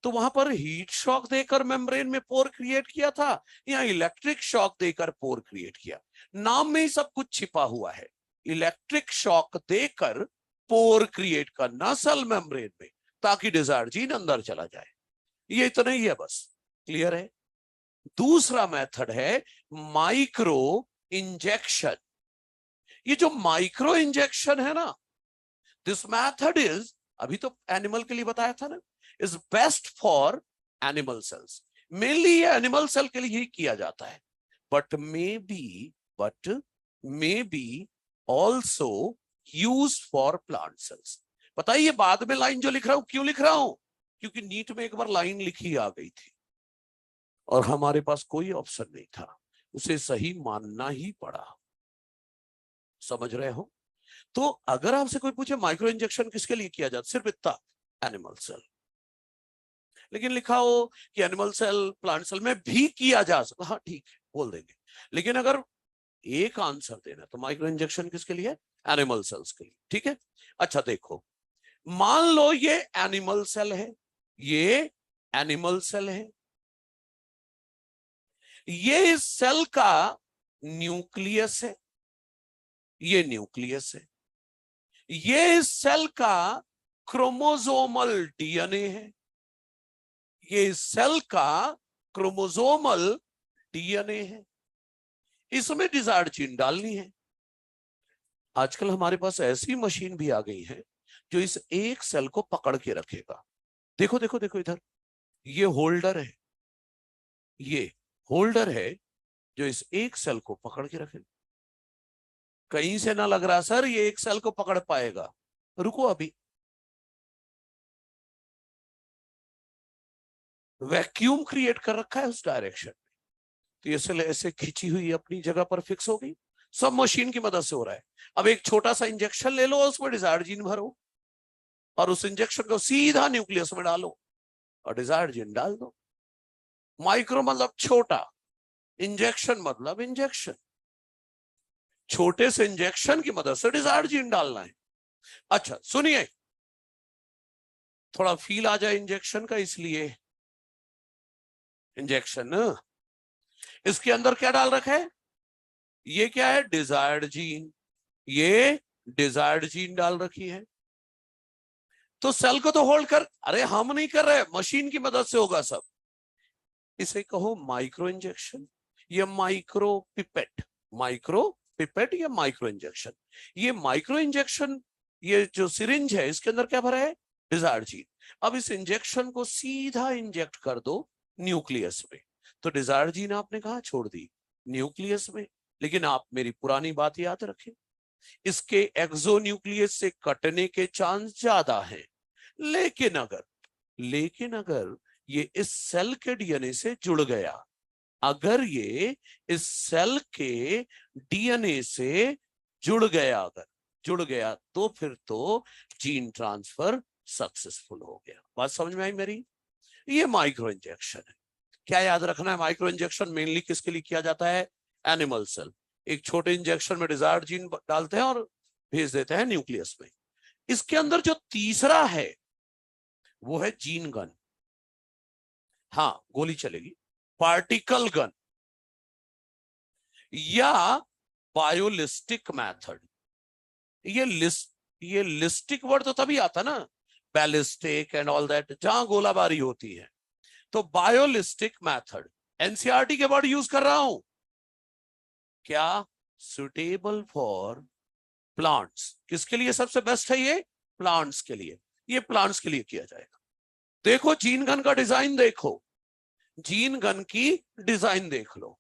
तो वहां पर हीट शॉक देकर मेम्ब्रेन में पोर क्रिएट किया था, या इलेक्ट्रिक शॉक देकर पोर क्रिएट किया? नाम में ही सब कुछ छिपा हुआ है। इलेक्ट्रिक शॉक देकर पोर क्रिएट करना सेल मेम्ब्रेन में, ताकि डिजायर्ड जीन अंदर चला जाए। ये इतना ही है बस। क्लियर है? दूसरा मेथड है माइक्रो इंजेक्शन। ये जो माइक्रो इंजेक्शन है ना, दिस मेथड इज, अभी तो एनिमल के लिए बताया था ना, is best for animal cells. Mainly ये एनिमल सेल के लिए ही किया जाता है, but may be also use for plant cells. बताइए, बाद में लाइन जो लिख रहा हूं क्यों लिख रहा हूं? क्योंकि नीट में एक बार लाइन लिखी आ गई थी और हमारे पास कोई ऑप्शन नहीं था, उसे सही मानना ही पड़ा। समझ रहे हो? तो अगर आपसे कोई पूछे माइक्रो इंजेक्शन किसके लिए किया जाता, सिर्फ इतना, एनिमल सेल। लेकिन लिखा हो कि एनिमल सेल प्लांट सेल में भी किया जा सकता, हाँ ठीक है बोल देंगे। लेकिन अगर एक आंसर देना तो माइक्रो इंजेक्शन किसके लिए? एनिमल सेल्स के लिए। ठीक है, अच्छा देखो, मान लो ये एनिमल सेल है, ये एनिमल सेल है, ये इस सेल का न्यूक्लियस है, ये न्यूक्लियस है, ये इस सेल का क्रोमोसोमल डीएनए है, ये इस सेल का क्रोमोसोमल डीएनए है, इसमें डिजायर्ड जीन डालनी है। आजकल हमारे पास ऐसी मशीन भी आ गई है जो इस एक सेल को पकड़ के रखेगा। देखो देखो देखो इधर, ये होल्डर है, ये होल्डर है जो इस एक सेल को पकड़ के रखेगा। कहीं से ना लग रहा सर ये एक सेल को पकड़ पाएगा, रुको अभी। वैक्यूम क्रिएट कर रखा है उस डायरेक्शन में, तो ये सेल ऐसे खिंची हुई अपनी जगह पर फिक्स हो गई, सब मशीन की मदद से हो रहा है। अब एक छोटा सा इंजेक्शन ले लो और उसमें डिजायर्ड जीन भरो, और उस इंजेक्शन को सीधा न्यूक्लियस में डालो और डिजायर्ड जीन डाल दो। माइक्रो मतलब छोटा, इंजेक्शन मतलब इंजेक्शन, छोटे से इंजेक्शन की मदद से डिजायर्ड जीन डालना है। अच्छा सुनिए, थोड़ा फील आ जाए इंजेक्शन का, इसलिए इंजेक्शन। इसके अंदर क्या डाल रखा है? ये क्या है? Desired gene. ये डिजायर्ड जीन डाल रखी है। तो सेल को तो होल्ड कर, अरे हम नहीं कर रहे, मशीन की मदद से होगा सब। इसे कहो माइक्रो इंजेक्शन या माइक्रो पिपेट। माइक्रो पिपेट या माइक्रो इंजेक्शन। ये माइक्रो इंजेक्शन, ये जो सिरिंज है इसके अंदर क्या भरा है? Desired gene. अब इस इंजेक्शन को सीधा इंजेक्ट कर दो न्यूक्लियस में, तो डिजायर्ड जीन आपने कहा छोड़ दी? न्यूक्लियस में। लेकिन आप मेरी पुरानी बात याद रखें, इसके एक्सोन्यूक्लियस से कटने के चांस ज्यादा हैं। लेकिन अगर ये इस सेल के डीएनए से जुड़ गया, अगर ये इस सेल के डीएनए से जुड़ गया, अगर जुड़ गया तो फिर तो जीन ट्रांसफर सक्सेसफुल हो गया। बात समझ में आई मेरी? ये माइक्रो इंजेक्शन है। क्या याद रखना है? माइक्रो इंजेक्शन मेनली किसके लिए किया जाता है? Animal cell. एक छोटे इंजेक्शन में डिजायर्ड जीन डालते हैं और भेज देते हैं न्यूक्लियस में। इसके अंदर जो तीसरा है वो है जीन गन। हाँ, गोली चलेगी। पार्टिकल गन या बायोलिस्टिक मेथड। ये लिस्टिक वर्ड तो तभी आता ना, बैलिस्टिक एंड ऑल दैट, जहां गोलाबारी होती है। तो बायोलिस्टिक मेथड, एनसीईआरटी के वर्ड यूज कर रहा हूं क्या? Suitable for plants. किसके लिए सबसे बेस्ट है ये? प्लांट्स के लिए। ये प्लांट्स के लिए किया जाएगा। देखो जीन गन का डिजाइन देखो, जीन गन की डिजाइन देख लो।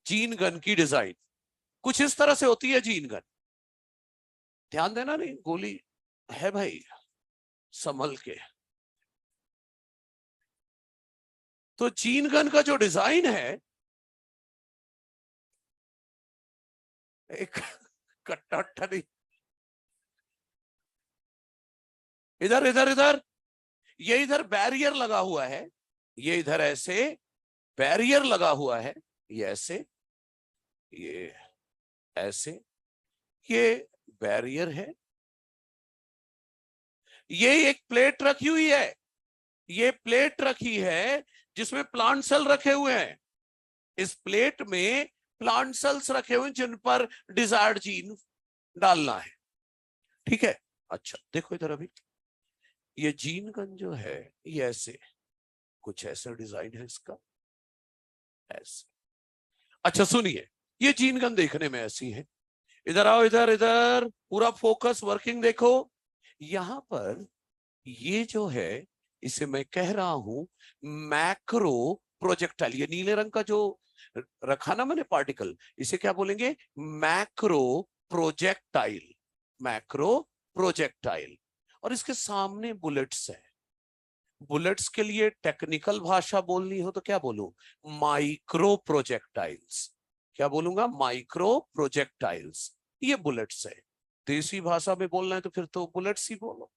जीन गन की डिजाइन कुछ इस तरह से होती है। जीन गन, ध्यान देना, नहीं गोली है भाई, संभल के। तो जीन गन का जो डिजाइन है, एक कट्टा नहीं, इधर इधर इधर, ये इधर बैरियर लगा हुआ है, ये इधर ऐसे बैरियर लगा हुआ है, ये ऐसे, ये ऐसे, ये बैरियर है। ये एक प्लेट रखी हुई है, ये प्लेट रखी है जिसमें प्लांट सेल रखे हुए हैं। इस प्लेट में प्लांट सेल्स रखे हुए जिन पर डिजायर्ड जीन डालना है। ठीक है? अच्छा देखो इधर, अभी ये जीन गन जो है ये ऐसे, कुछ ऐसा डिजाइन है इसका, ऐसे। अच्छा सुनिए, ये जीन गन देखने में ऐसी है। इधर आओ, इधर इधर, पूरा फोकस, वर्किंग देखो। यहां पर ये जो है, इसे मैं कह रहा हूं मैक्रो प्रोजेक्टाइल। ये नीले रंग का जो रखा ना मैंने पार्टिकल, इसे क्या बोलेंगे? Macro projectile. Macro projectile. और इसके सामने बुलेट्स है। बुलेट्स के लिए टेक्निकल भाषा बोलनी हो तो क्या बोलूं? Micro projectiles. क्या बोलूंगा? Micro projectiles. ये बुलेट्स है। देसी भाषा में बोलना है तो फिर तो बुलेट्स ही बोलो।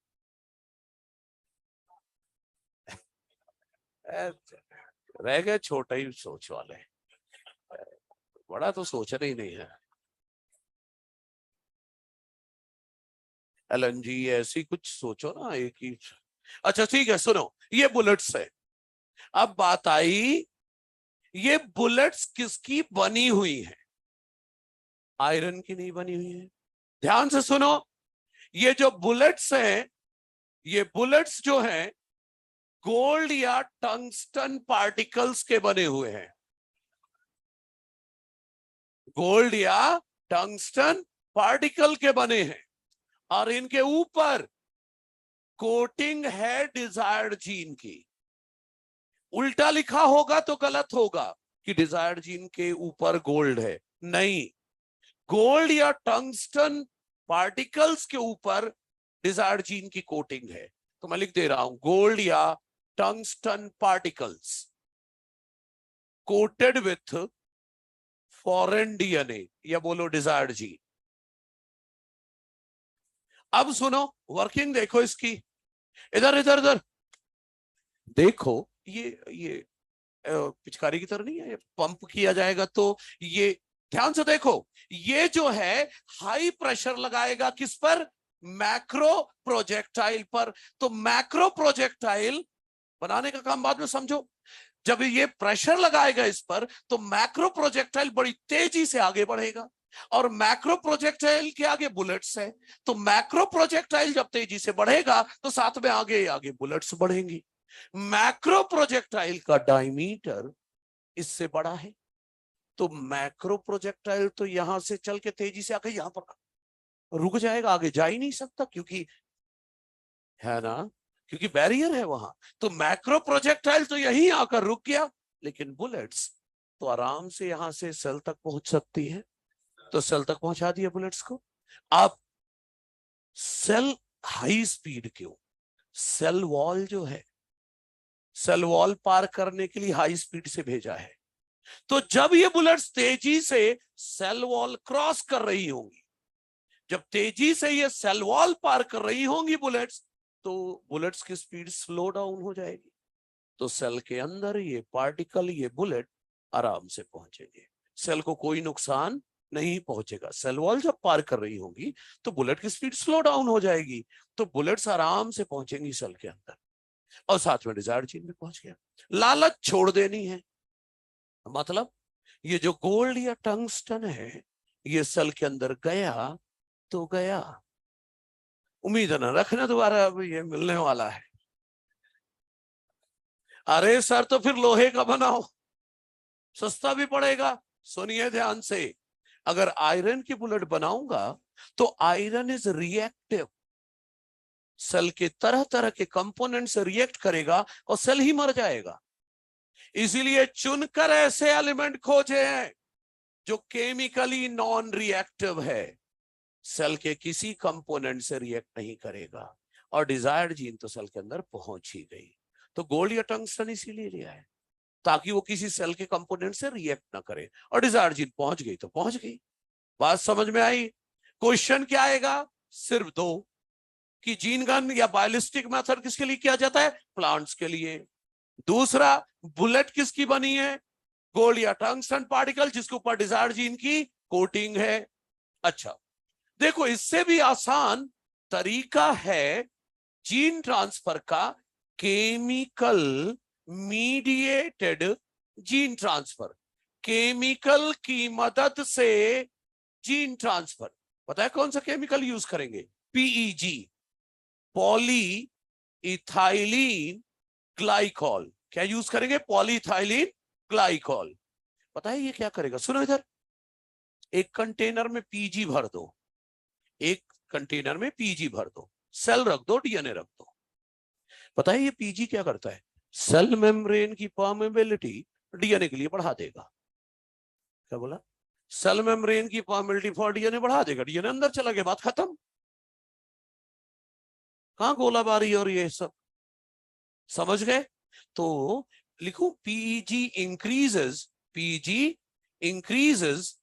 रह गए छोटा ही सोच वाले, बड़ा तो सोचना ही नहीं है। एलएनजी ऐसी कुछ सोचो ना, एक ही। अच्छा ठीक है, सुनो, ये बुलेट्स है। अब बात आई, ये बुलेट्स किसकी बनी हुई है? आयरन की नहीं बनी हुई है। ध्यान से सुनो, ये जो बुलेट्स हैं, ये बुलेट्स जो हैं गोल्ड या टंगस्टन पार्टिकल्स के बने हुए हैं। गोल्ड या टंगस्टन पार्टिकल के बने हैं, और इनके ऊपर कोटिंग है डिजायर्ड जीन की। उल्टा लिखा होगा तो गलत होगा कि डिजायर्ड जीन के ऊपर गोल्ड है, नहीं। गोल्ड या टंगस्टन पार्टिकल्स के ऊपर डिजायर्ड जीन की कोटिंग है। तो मैं लिख दे रहा हूं, गोल्ड या tungsten particles coated with foreign DNA, या बोलो डिजायर्ड जीन। अब सुनो, वर्किंग देखो इसकी। इधर इधर इधर देखो, ये पिचकारी की तरह नहीं है, पंप किया जाएगा तो ये, ध्यान से देखो, ये जो है हाई प्रेशर लगाएगा किस पर? मैक्रो प्रोजेक्टाइल पर। तो मैक्रो प्रोजेक्टाइल बनाने का काम बाद में समझो। जब ये प्रेशर लगाएगा इस पर तो मैक्रो प्रोजेक्टाइल बड़ी तेजी से आगे बढ़ेगा, और मैक्रो प्रोजेक्टाइल के आगे बुलेट्स है, तो मैक्रो प्रोजेक्टाइल जब तेजी से बढ़ेगा तो साथ में आगे आगे बुलेट्स बढ़ेंगी। मैक्रो प्रोजेक्टाइल का डायमीटर इससे बड़ा है, तो मैक्रो प्रोजेक्टाइल तो यहां से चल के तेजी से आके यहां पर रुक जाएगा, आगे जा ही नहीं सकता, क्योंकि है ना, क्योंकि बैरियर है वहां। तो मैक्रो प्रोजेक्टाइल तो यहीं आकर रुक गया, लेकिन बुलेट्स तो आराम से यहां से सेल तक पहुंच सकती है, तो सेल तक पहुंचा दिया बुलेट्स को। अब सेल हाई स्पीड क्यों? सेल वॉल जो है, सेल वॉल पार करने के लिए हाई स्पीड से भेजा है। तो जब ये बुलेट्स तेजी से सेल वॉल क्रॉस कर रही होंगी, जब तेजी से ये सेल वॉल पार कर रही होंगी बुलेट्स, तो बुलेट्स की स्पीड स्लो डाउन हो जाएगी, तो सेल के अंदर ये पार्टिकल, ये बुलेट आराम से पहुंचेंगे, सेल को कोई नुकसान नहीं पहुंचेगा। सेल वॉल जब पार कर रही होंगी तो बुलेट की स्पीड स्लो डाउन हो जाएगी, तो बुलेट्स आराम से पहुंचेंगी सेल के अंदर, और साथ में डिजायर्ड जीन में पहुंच गया। लालच छोड़ देनी है, मतलब ये जो गोल्ड या टंगस्टन है ये सेल के अंदर गया तो गया, उम्मीद न रखना दोबारा अब ये मिलने वाला है। अरे सर तो फिर लोहे का बनाओ, सस्ता भी पड़ेगा। सुनिए ध्यान से, अगर आयरन की बुलेट बनाऊंगा तो आयरन इज रिएक्टिव, सेल के तरह तरह के कंपोनेंट से रिएक्ट करेगा और सेल ही मर जाएगा। इसीलिए चुनकर ऐसे एलिमेंट खोजे हैं जो केमिकली नॉन रिएक्टिव है, सेल के किसी कंपोनेंट से रिएक्ट नहीं करेगा, और डिजायर्ड जीन तो सेल के अंदर पहुंच ही गई। तो गोल्ड या टंगस्टन इसीलिए लिया है ताकि वो किसी सेल के कंपोनेंट से रिएक्ट ना करे, और डिजायर्ड जीन पहुंच गई तो पहुंच गई। बात समझ में आई? क्वेश्चन क्या आएगा? सिर्फ दो, कि जीन गन या बायोलिस्टिक मेथड किसके लिए किया जाता है? प्लांट्स के लिए। दूसरा, बुलेट किसकी बनी है? गोल्ड या टंगस्टन पार्टिकल जिसके ऊपर डिजायर्ड जीन की कोटिंग है। अच्छा देखो, इससे भी आसान तरीका है जीन ट्रांसफर का, chemical mediated gene transfer, chemical की मदद से जीन ट्रांसफर। पता है कौन सा केमिकल यूज करेंगे? PEG, poly ethylene glycol. क्या यूज करेंगे? Poly ethylene glycol. पता है ये क्या करेगा? सुनो इधर, एक कंटेनर में पीजी भर दो, एक कंटेनर में पीजी भर दो, सेल रख दो, डीएनए रख दो। पता है ये पीजी क्या करता है? सेल मेम्ब्रेन की परमेबिलिटी डीएनए के लिए बढ़ा देगा। क्या बोला? सेल मेम्ब्रेन की परमेबिलिटी फॉर डीएनए बढ़ा देगा, डीएनए अंदर चला गया, बात खत्म। कहां गोलाबारी और ये सब, समझ गए? तो लिखो PG increases, PG increases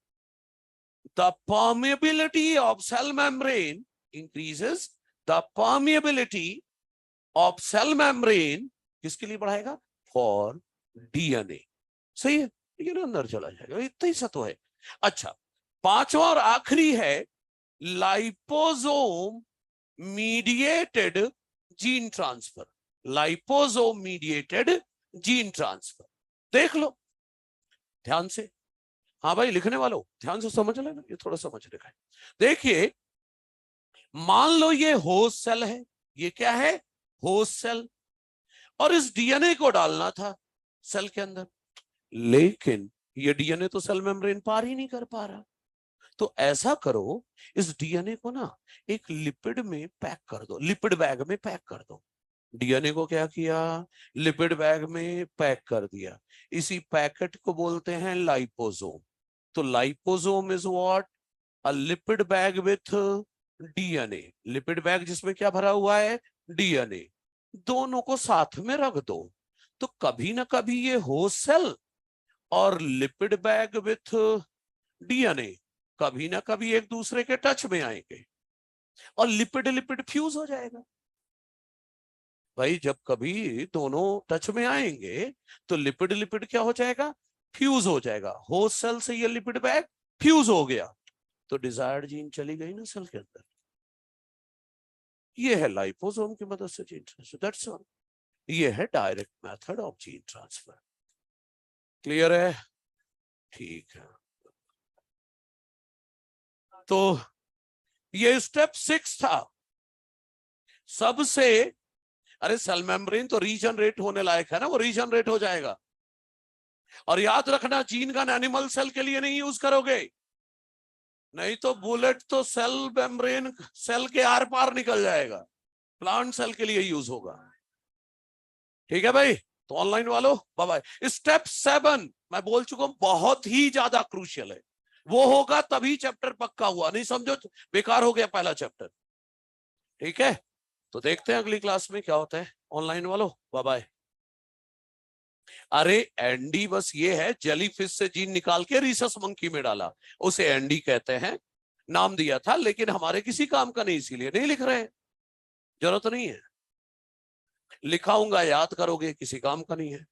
the permeability of cell membrane, increases the permeability of cell membrane, किसके लिए बढ़ाएगा? For DNA. सही है, डीएनए अंदर चला जाएगा, इतना ही सा तो है। अच्छा, पांचवा और आखिरी है liposome mediated gene transfer, liposome mediated gene transfer. देख लो ध्यान से, हाँ भाई लिखने वालों ध्यान से समझ लेना, ये थोड़ा समझने का है। देखिए, मान लो ये होस्ट सेल है, ये क्या है? होस्ट सेल, और इस डीएनए को डालना था सेल के अंदर, लेकिन ये डीएनए तो सेल मेम्ब्रेन पार ही नहीं कर पा रहा। तो ऐसा करो, इस डीएनए को ना एक लिपिड में पैक कर दो, लिपिड बैग में पैक कर दो। डीएनए को क्या किया? लिपिड बैग में पैक कर दिया। इसी पैकेट को बोलते हैं लाइपोसोम। तो liposome is what? A lipid bag with DNA, lipid bag जिसमें क्या भरा हुआ है? डीएनए। दोनों को साथ में रख दो, तो कभी ना कभी ये होस्ट सेल और लिपिड बैग विथ डीएनए कभी ना कभी एक दूसरे के टच में आएंगे, और लिपिड लिपिड फ्यूज हो जाएगा। भाई जब कभी दोनों टच में आएंगे तो लिपिड लिपिड क्या हो जाएगा? फ्यूज हो जाएगा। होस्ट सेल से ये लिपिड बैग फ्यूज हो गया, तो डिजायर्ड जीन चली गई ना सेल के अंदर। ये है लाइपोसोम की मदद से जीन ट्रांसफर, दैट्स ऑल। ये है direct method of gene transfer. Clear है? ठीक है, तो ये स्टेप 6 था सबसे। अरे सेल मेम्ब्रेन तो रीजनरेट होने लायक है ना, वो रीजनरेट हो जाएगा। और याद रखना, जीन गन एनिमल सेल के लिए नहीं यूज करोगे, नहीं तो बुलेट तो सेल मेम्ब्रेन सेल के आर पार निकल जाएगा, प्लांट सेल के लिए यूज होगा। ठीक है भाई, तो ऑनलाइन वालों बाय बाय। स्टेप 7 मैं बोल चुका हूं, बहुत ही ज्यादा क्रूशियल है, वो होगा तभी चैप्टर पक्का हुआ, नहीं समझो बेकार हो गया पहला चैप्टर। ठीक है, तो देखते हैं अगली क्लास में क्या होता है ऑनलाइन वालों, बाय बाय। अरे एंडी बस ये है, जेलीफिश से जीन निकाल के रीसस मंकी में डाला, उसे एंडी कहते हैं, नाम दिया था, लेकिन हमारे किसी काम का नहीं, इसीलिए नहीं लिख रहे, जरूरत नहीं है। लिखाऊंगा याद करोगे, किसी काम का नहीं है।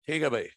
ठीक है भाई।